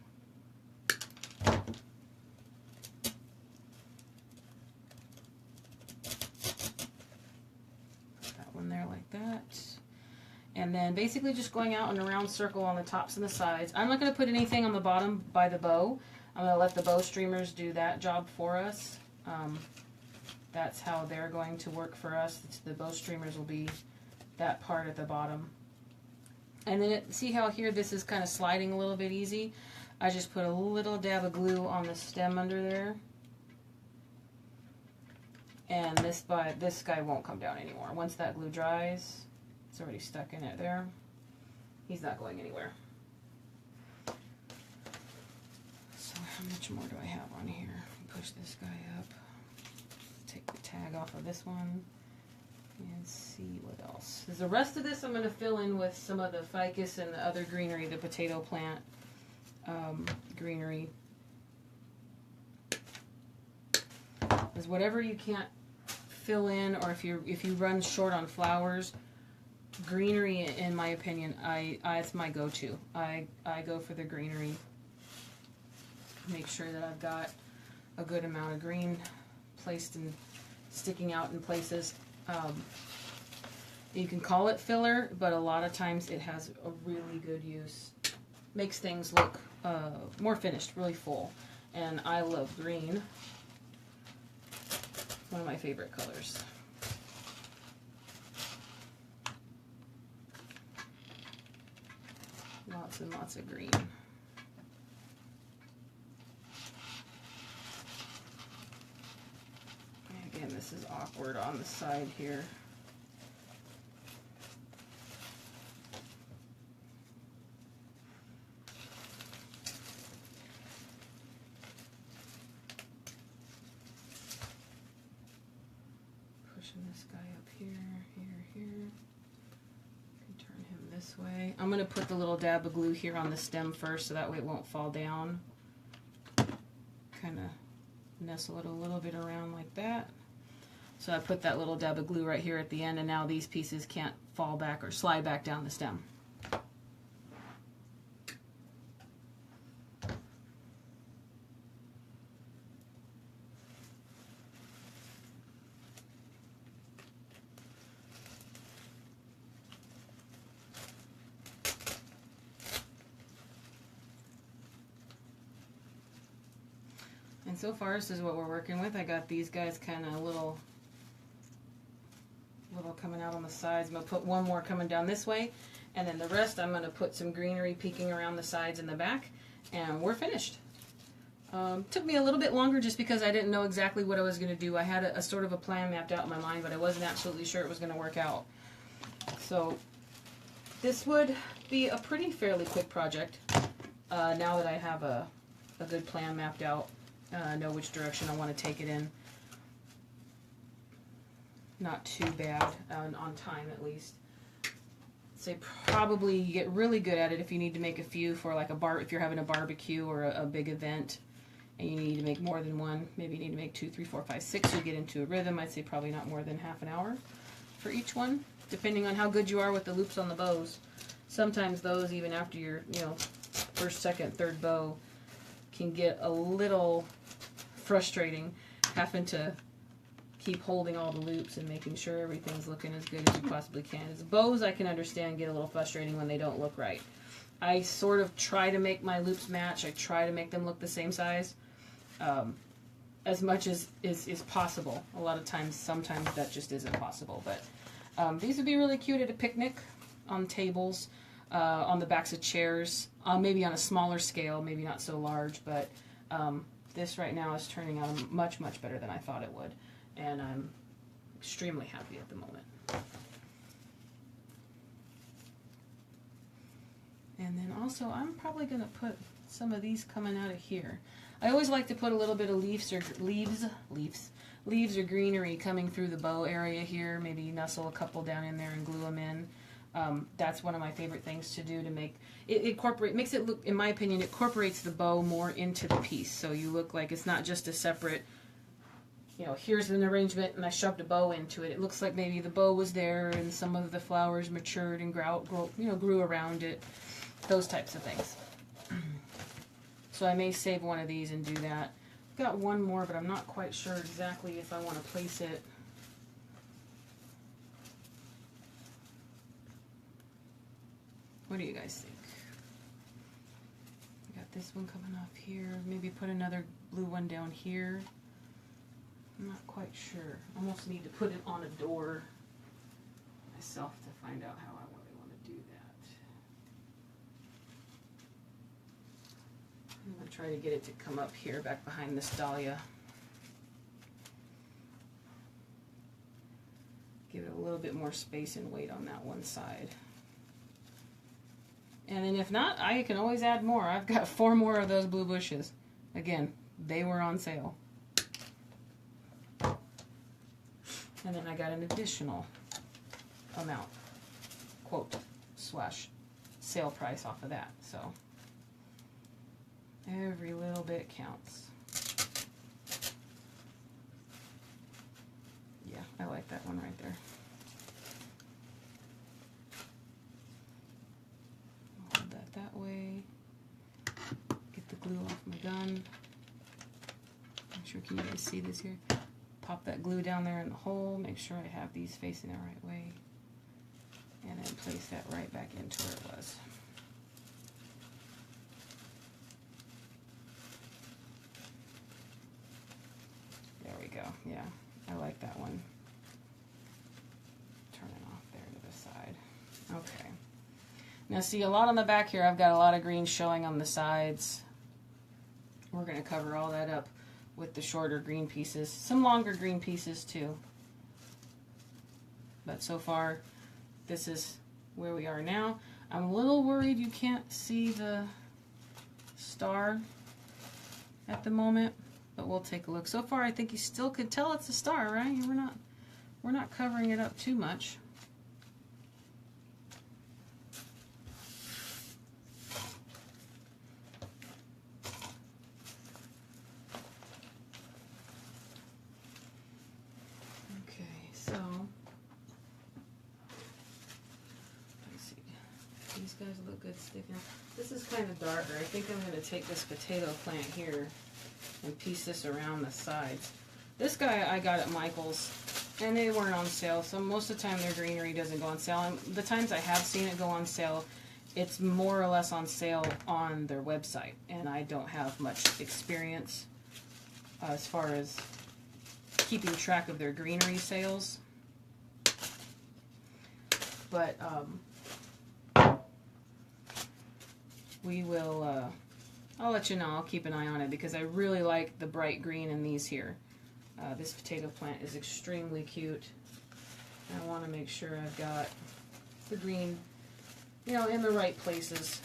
There like that, and then basically just going out in a round circle on the tops and the sides. I'm not going to put anything on the bottom by the bow. I'm going to let the bow streamers do that job for us. That's how they're going to work for us. The bow streamers will be that part at the bottom. And then see how here this is kind of sliding a little bit easy? I just put a little dab of glue on the stem under there. And this guy won't come down anymore. Once that glue dries, it's already stuck in it there. He's not going anywhere. So how much more do I have on here? Push this guy up. Take the tag off of this one. And Let's see what else. The rest of this I'm going to fill in with some of the ficus and the other greenery, the potato plant greenery. Because whatever you can't fill in, or if you run short on flowers, greenery, in my opinion, it's my go-to. I go for the greenery. Make sure that I've got a good amount of green placed and sticking out in places. You can call it filler, but a lot of times it has a really good use. Makes things look more finished, really full. And I love green. One of my favorite colors. Lots and lots of green. Again, this is awkward on the side here. Pushing this guy up here, here. Turn him this way. I'm going to put the little dab of glue here on the stem first so that way it won't fall down. Kind of nestle it a little bit around like that. So I put that little dab of glue right here at the end, and now these pieces can't fall back or slide back down the stem. And so far, this is what we're working with. I got these guys kind of little coming out on the sides. I'm going to put one more coming down this way, and then the rest I'm going to put some greenery peeking around the sides and the back, and we're finished. Took me a little bit longer just because I didn't know exactly what I was going to do. I had a sort of a plan mapped out in my mind, but I wasn't absolutely sure it was going to work out. So this would be a fairly quick project now that I have a good plan mapped out. Know which direction I want to take it in. Not too bad on time, at least. Say probably you get really good at it if you need to make a few for like if you're having a barbecue or a big event and you need to make more than one. Maybe you need to make 2, 3, 4, 5, 6. You get into a rhythm. I'd say probably not more than half an hour for each one, depending on how good you are with the loops on the bows. Sometimes those, even after your first, second, third bow, can get a little frustrating, having to keep holding all the loops and making sure everything's looking as good as you possibly can. As bows, I can understand get a little frustrating when they don't look right. I sort of try to make my loops match. I try to make them look the same size as much as is possible. A lot of times, sometimes that just isn't possible. But these would be really cute at a picnic, on tables, on the backs of chairs, maybe on a smaller scale, maybe not so large, but this right now is turning out much, much better than I thought it would. And I'm extremely happy at the moment. And then also, I'm probably going to put some of these coming out of here. I always like to put a little bit of leaves or greenery coming through the bow area here. Maybe nestle a couple down in there and glue them in. That's one of my favorite things to do to make it makes it look, in my opinion, it incorporates the bow more into the piece. So you look like it's not just a separate, here's an arrangement and I shoved a bow into it. It looks like maybe the bow was there and some of the flowers matured and grew around it. Those types of things. So I may save one of these and do that. I've got one more, but I'm not quite sure exactly if I want to place it. What do you guys think? I got this one coming off here. Maybe put another blue one down here. I'm not quite sure. I almost need to put it on a door myself to find out how I really want to do that. I'm going to try to get it to come up here, back behind this dahlia. Give it a little bit more space and weight on that one side. And then if not, I can always add more. I've got 4 more of those blue bushes. Again, they were on sale. And then I got an additional amount, quote, slash sale price off of that. So every little bit counts. Yeah, I like that one right there. Hold that way. Get the glue off my gun. Make sure, can you guys see this here? Pop that glue down there in the hole. Make sure I have these facing the right way. And then place that right back into where it was. There we go. Yeah, I like that one. Turn it off there to the side. Okay. Now see, a lot on the back here, I've got a lot of green showing on the sides. We're going to cover all that up with the shorter green pieces. Some longer green pieces too. But so far, this is where we are now. I'm a little worried you can't see the star at the moment, but we'll take a look. So far, I think you still could tell it's a star, right? We're not covering it up too much. Okay, so let's see. These guys look good sticking. This is kind of darker. I think I'm going to take this potato plant here and piece this around the sides. This guy I got at Michael's, and they weren't on sale, so most of the time their greenery doesn't go on sale. And the times I have seen it go on sale, it's more or less on sale on their website, and I don't have much experience as far as keeping track of their greenery sales. But we will, I'll let you know, I'll keep an eye on it because I really like the bright green in these here. This potato plant is extremely cute. I want to make sure I've got the green, you know, in the right places.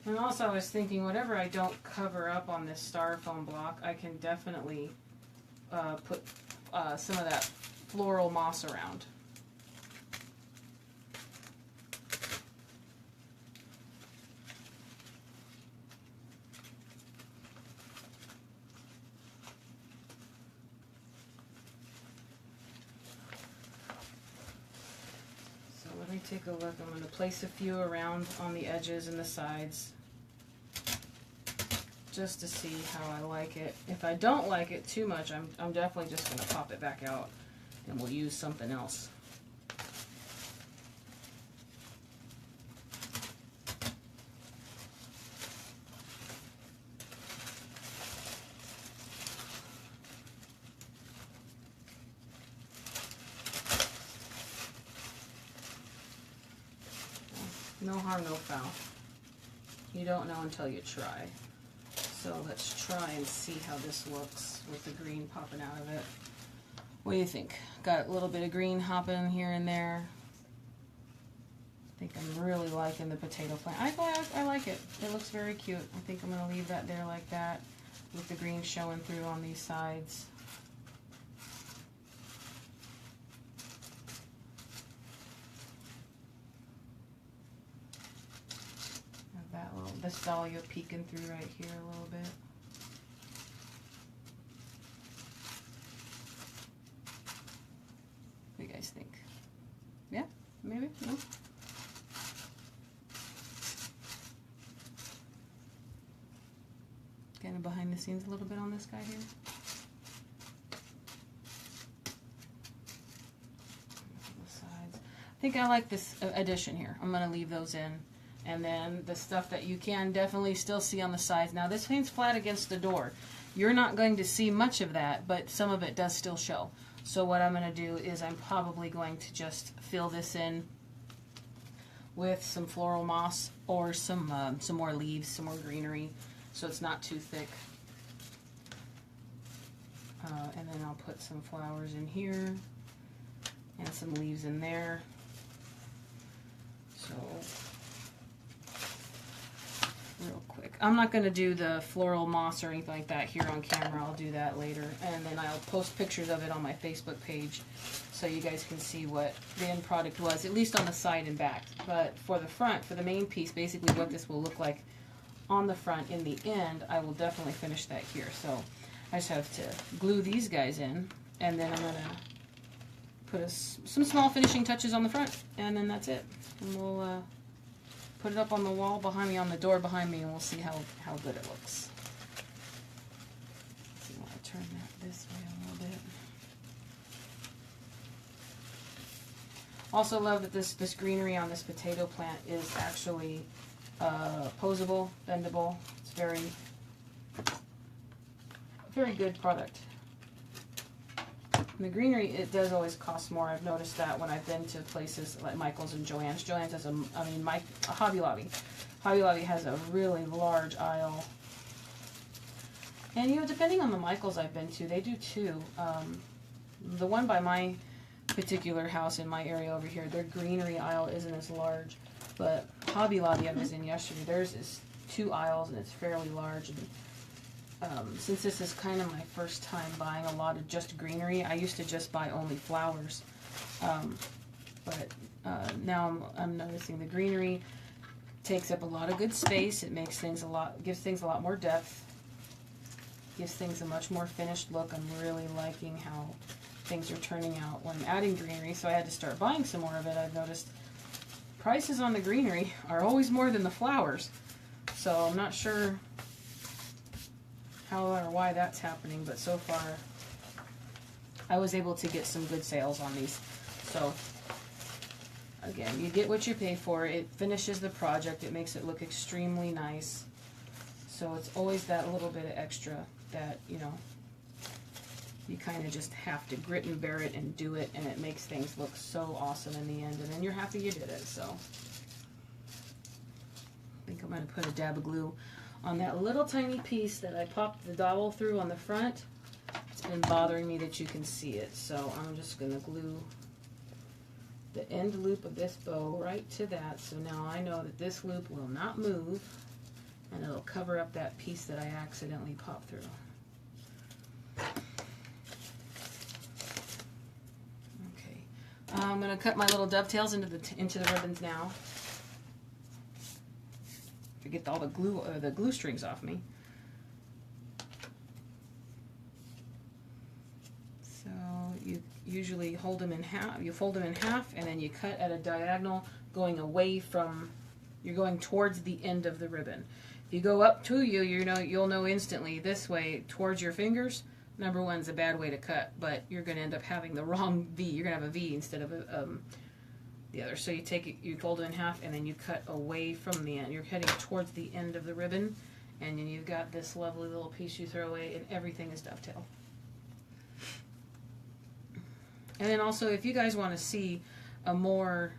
And also I was thinking, whatever I don't cover up on this styrofoam block, I can definitely put some of that floral moss around. Let me take a look. I'm going to place a few around on the edges and the sides just to see how I like it. If I don't like it too much, I'm definitely just going to pop it back out and we'll use something else. No harm, no foul. You don't know until you try. So let's try and see how this looks with the green popping out of it. What do you think? Got a little bit of green hopping here and there. I think I'm really liking the potato plant. I like it. It looks very cute. I think I'm going to leave that there like that with the green showing through on these sides. This dahlia peeking through right here a little bit. What do you guys think? Yeah? Maybe? No? Kind of behind the scenes a little bit on this guy here. The sides. I think I like this addition here. I'm going to leave those in. And then the stuff that you can definitely still see on the sides. Now this paint's flat against the door. You're not going to see much of that, but some of it does still show. So what I'm going to do is I'm probably going to just fill this in with some floral moss or some more leaves, some more greenery, so it's not too thick. And then I'll put some flowers in here and some leaves in there. So real quick, I'm not going to do the floral moss or anything like that here on camera. I'll do that later. And then I'll post pictures of it on my Facebook page so you guys can see what the end product was, at least on the side and back. But for the front, for the main piece, basically what this will look like on the front in the end, I will definitely finish that here. So I just have to glue these guys in, and then I'm going to put some small finishing touches on the front, and then that's it. And we'll put it up on the wall behind me, on the door behind me, and we'll see how good it looks. So I want to turn that this way a little bit. Also love that this greenery on this potato plant is actually posable, bendable. It's very good product. And the greenery, it does always cost more. I've noticed that when I've been to places like Michael's and Joann's. Joann's has a Hobby Lobby. Hobby Lobby has a really large aisle. And you know, depending on the Michael's I've been to, they do too. The one by my particular house in my area over here, their greenery aisle isn't as large. But Hobby Lobby I was in yesterday, theirs is 2 aisles and it's fairly large. And, since this is kind of my first time buying a lot of just greenery, I used to just buy only flowers, but now I'm noticing the greenery takes up a lot of good space. It makes things gives things a lot more depth, gives things a much more finished look. I'm really liking how things are turning out when I'm adding greenery, so I had to start buying some more of it. I've noticed prices on the greenery are always more than the flowers, so I'm not sure how or why that's happening, but so far I was able to get some good sales on these. So again, you get what you pay for. It finishes the project. It makes it look extremely nice. So it's always that little bit of extra that, you know, you kind of just have to grit and bear it and do it, and it makes things look so awesome in the end, and then you're happy you did it. So I think I'm going to put a dab of glue on that little tiny piece that I popped the dowel through on the front. It's been bothering me that you can see it, so I'm just going to glue the end loop of this bow right to that, so now I know that this loop will not move, and it'll cover up that piece that I accidentally popped through. Okay, I'm going to cut my little dovetails into the ribbons now. Get all the glue strings off me. So you usually hold them in half. You fold them in half, and then you cut at a diagonal, going away from. You're going towards the end of the ribbon. If you go up to you'll know instantly this way towards your fingers. Number one's a bad way to cut, but you're going to end up having the wrong V. You're going to have a V instead of the other. So you take it, you fold it in half, and then you cut away from the end. You're heading towards the end of the ribbon, and then you've got this lovely little piece you throw away, and everything is dovetail. And then also, if you guys want to see a more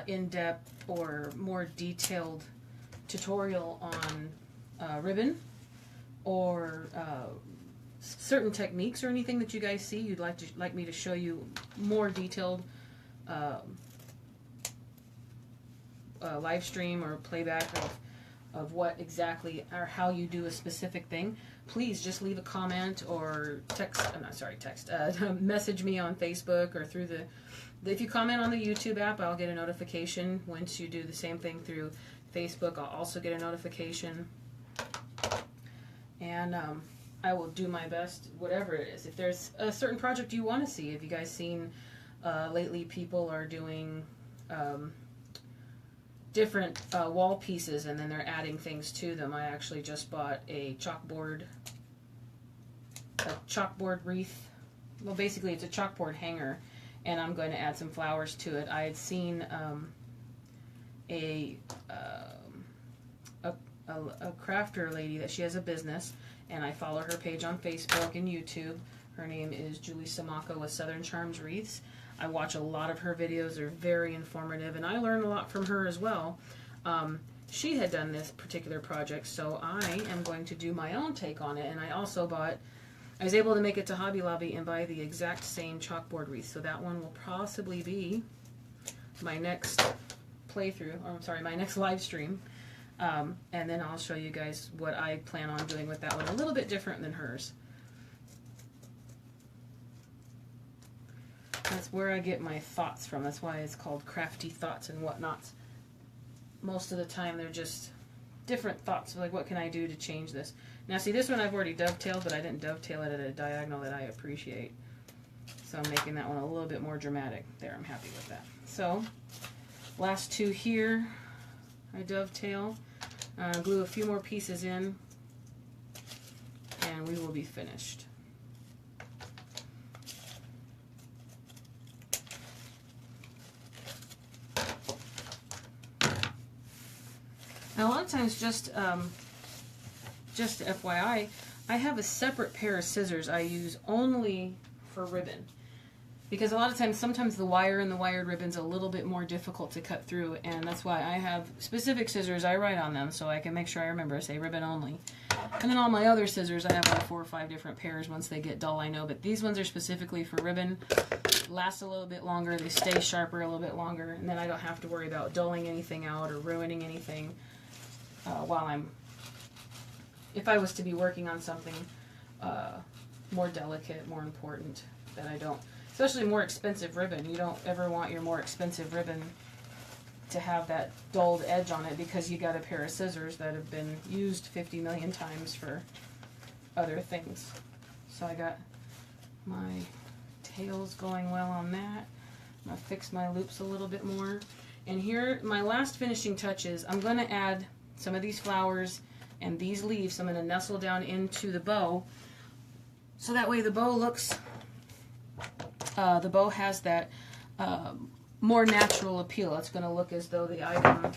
in-depth or more detailed tutorial on ribbon or certain techniques or anything that you guys see, you'd like me to show you more detailed live stream or playback of what exactly or how you do a specific thing, please just leave a comment or message me on Facebook or through if you comment on the YouTube app, I'll get a notification. Once you do the same thing through Facebook, I'll also get a notification, and I will do my best, whatever it is. If there's a certain project you want to see, if you guys seen lately people are doing different wall pieces, and then they're adding things to them. I actually just bought a chalkboard wreath. Well, basically it's a chalkboard hanger, and I'm going to add some flowers to it. I had seen a crafter lady that she has a business, and I follow her page on Facebook and YouTube. Her name is Julie Samako with Southern Charms Wreaths. I watch a lot of her videos. They're very informative, and I learn a lot from her as well. She had done this particular project, so I am going to do my own take on it. And I also I was able to make it to Hobby Lobby and buy the exact same chalkboard wreath. So that one will possibly be my next playthrough, or I'm sorry, my next live stream. And then I'll show you guys what I plan on doing with that one, a little bit different than hers. That's where I get my thoughts from. That's why it's called Crafty Thoughts and Whatnots. Most of the time they're just different thoughts, like what can I do to change this. Now see, this one I've already dovetailed, but I didn't dovetail it at a diagonal that I appreciate. So I'm making that one a little bit more dramatic. There, I'm happy with that. So, last two here, I dovetail, glue a few more pieces in, and we will be finished. Now a lot of times, just FYI, I have a separate pair of scissors I use only for ribbon. Because a lot of times, sometimes the wire and the wired ribbon's a little bit more difficult to cut through, and that's why I have specific scissors. I write on them so I can make sure I remember, say ribbon only. And then all my other scissors, I have like 4 or 5 different pairs. Once they get dull, I know, but these ones are specifically for ribbon. Last a little bit longer, they stay sharper a little bit longer, and then I don't have to worry about dulling anything out or ruining anything while I'm, if I was to be working on something more delicate, more important, that I don't, especially more expensive ribbon. You don't ever want your more expensive ribbon to have that dulled edge on it because you got a pair of scissors that have been used 50 million times for other things. So I got my tails going well on that. I'm going to fix my loops a little bit more. And here, my last finishing touches, I'm going to add some of these flowers and these leaves. I'm going to nestle down into the bow. So that way the bow looks, the bow has that more natural appeal. It's going to look as though the item,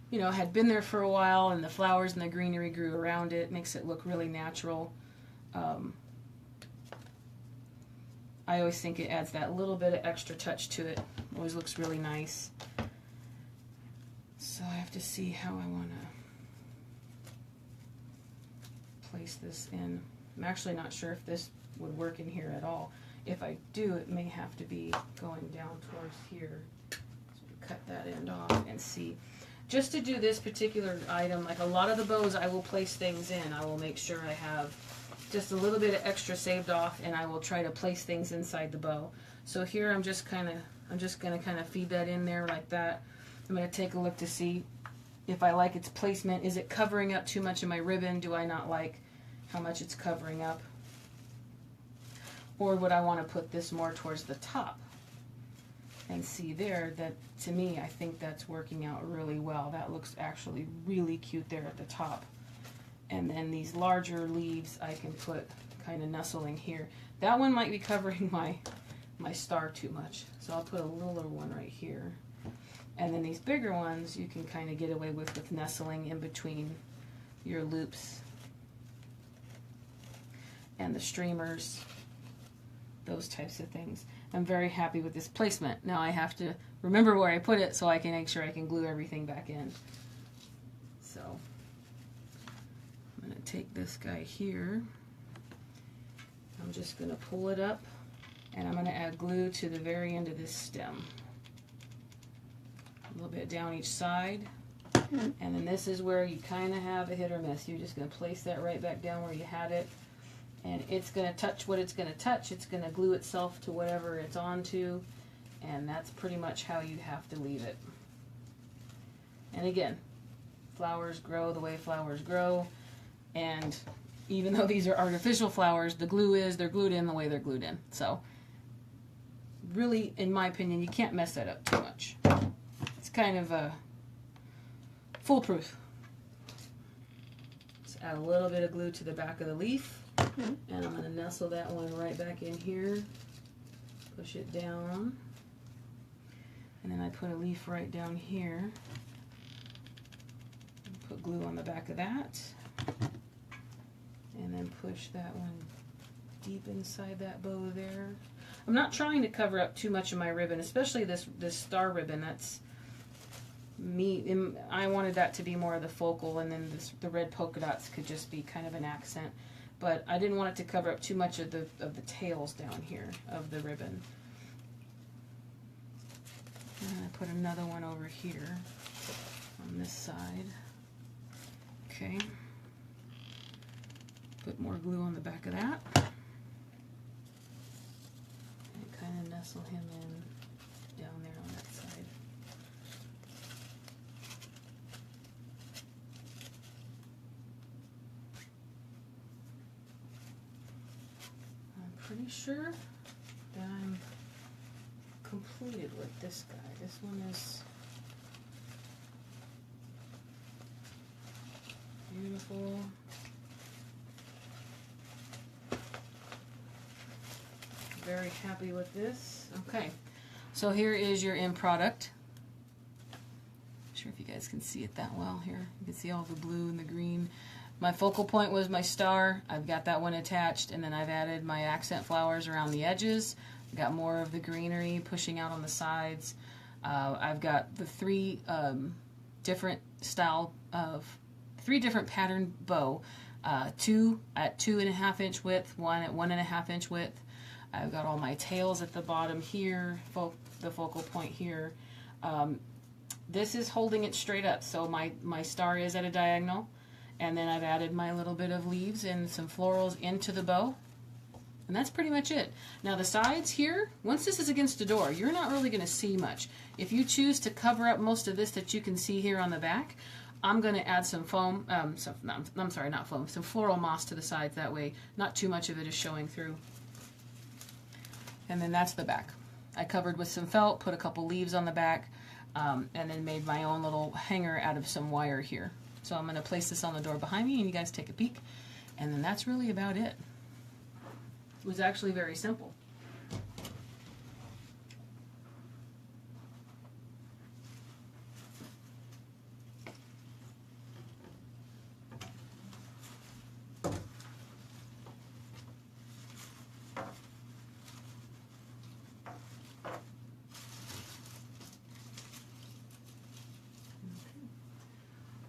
you know, had been there for a while and the flowers and the greenery grew around it. Makes it look really natural. I always think it adds that little bit of extra touch to it. Always looks really nice. So I have to see how I want to place this in. I'm actually not sure if this would work in here at all. If I do, it may have to be going down towards here. So cut that end off and see. Just to do this particular item, like a lot of the bows, I will place things in. I will make sure I have just a little bit of extra saved off, and I will try to place things inside the bow. So here I'm just going to feed that in there like that. I'm going to take a look to see if I like its placement. Is it covering up too much of my ribbon? Do I not like how much it's covering up? Or would I want to put this more towards the top? And see there that, to me, I think that's working out really well. That looks actually really cute there at the top. And then these larger leaves I can put kind of nestling here. That one might be covering my star too much. So I'll put a littler one right here. And then these bigger ones you can kind of get away with nestling in between your loops and the streamers, those types of things. I'm very happy with this placement. Now I have to remember where I put it so I can make sure I can glue everything back in. So I'm going to take this guy here. I'm just going to pull it up, and I'm going to add glue to the very end of this stem. A little bit down each side. And then this is where you kind of have a hit or miss. You're just going to place that right back down where you had it. And it's going to touch what it's going to touch. It's going to glue itself to whatever it's onto. And that's pretty much how you have to leave it. And again, flowers grow the way flowers grow. And even though these are artificial flowers, the glue is, they're glued in the way they're glued in. So really, in my opinion, you can't mess that up too much. It's kind of foolproof. Just add a little bit of glue to the back of the leaf. And I'm going to nestle that one right back in here. Push it down. And then I put a leaf right down here. Put glue on the back of that. And then push that one deep inside that bow there. I'm not trying to cover up too much of my ribbon, especially this star ribbon. That's me. I wanted that to be more of the focal, and then the red polka dots could just be kind of an accent. But I didn't want it to cover up too much of the tails down here of the ribbon. And I put another one over here on this side. Okay. Put more glue on the back of that. And kind of nestle him in down there on that side. I'm pretty sure that I'm completed with this guy. This one is beautiful. Very happy with this. Okay, so here is your end product. Not sure if you guys can see it that well here. You can see all the blue and the green. My focal point was my star. I've got that one attached, and then I've added my accent flowers around the edges. I've got more of the greenery pushing out on the sides. I've got the three different pattern bow. Two at 2.5 inch width, one at 1.5 inch width. I've got all my tails at the bottom here, the focal point here. This is holding it straight up, so my star is at a diagonal. And then I've added my little bit of leaves and some florals into the bow. And that's pretty much it. Now the sides here, once this is against the door, you're not really going to see much. If you choose to cover up most of this that you can see here on the back, I'm going to add some foam, some floral moss to the sides. That way not too much of it is showing through. And then that's the back. I covered with some felt, put a couple leaves on the back, and then made my own little hanger out of some wire here. So I'm going to place this on the door behind me, and you guys take a peek. And then that's really about it. It was actually very simple.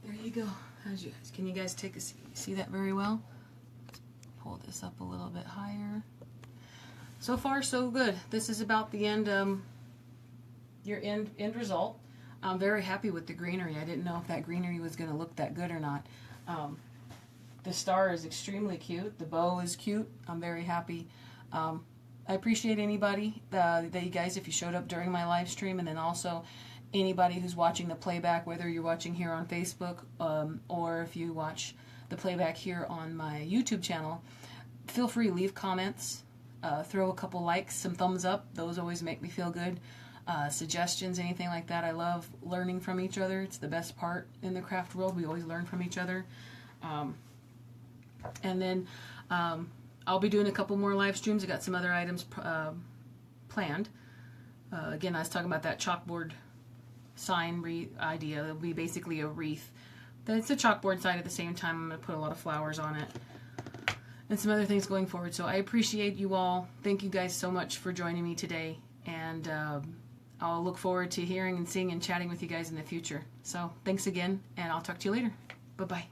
There you go. Can you guys take a see that very well? Pull this up a little bit higher. So far, so good. This is about the end. Your end result. I'm very happy with the greenery. I didn't know if that greenery was going to look that good or not. The star is extremely cute. The bow is cute. I'm very happy. I appreciate anybody that you guys, if you showed up during my live stream, and then also anybody who's watching the playback, whether you're watching here on Facebook or if you watch the playback here on my YouTube channel, feel free to leave comments, throw a couple likes, some thumbs up. Those always make me feel good. Suggestions, anything like that. I love learning from each other. It's the best part in the craft world. We always learn from each other. And then I'll be doing a couple more live streams. I got some other items planned. Again, I was talking about that chalkboard sign idea. It'll be basically a wreath. It's a chalkboard sign at the same time. I'm going to put a lot of flowers on it and some other things going forward. So I appreciate you all. Thank you guys so much for joining me today, and I'll look forward to hearing and seeing and chatting with you guys in the future. So thanks again, and I'll talk to you later. Bye-bye.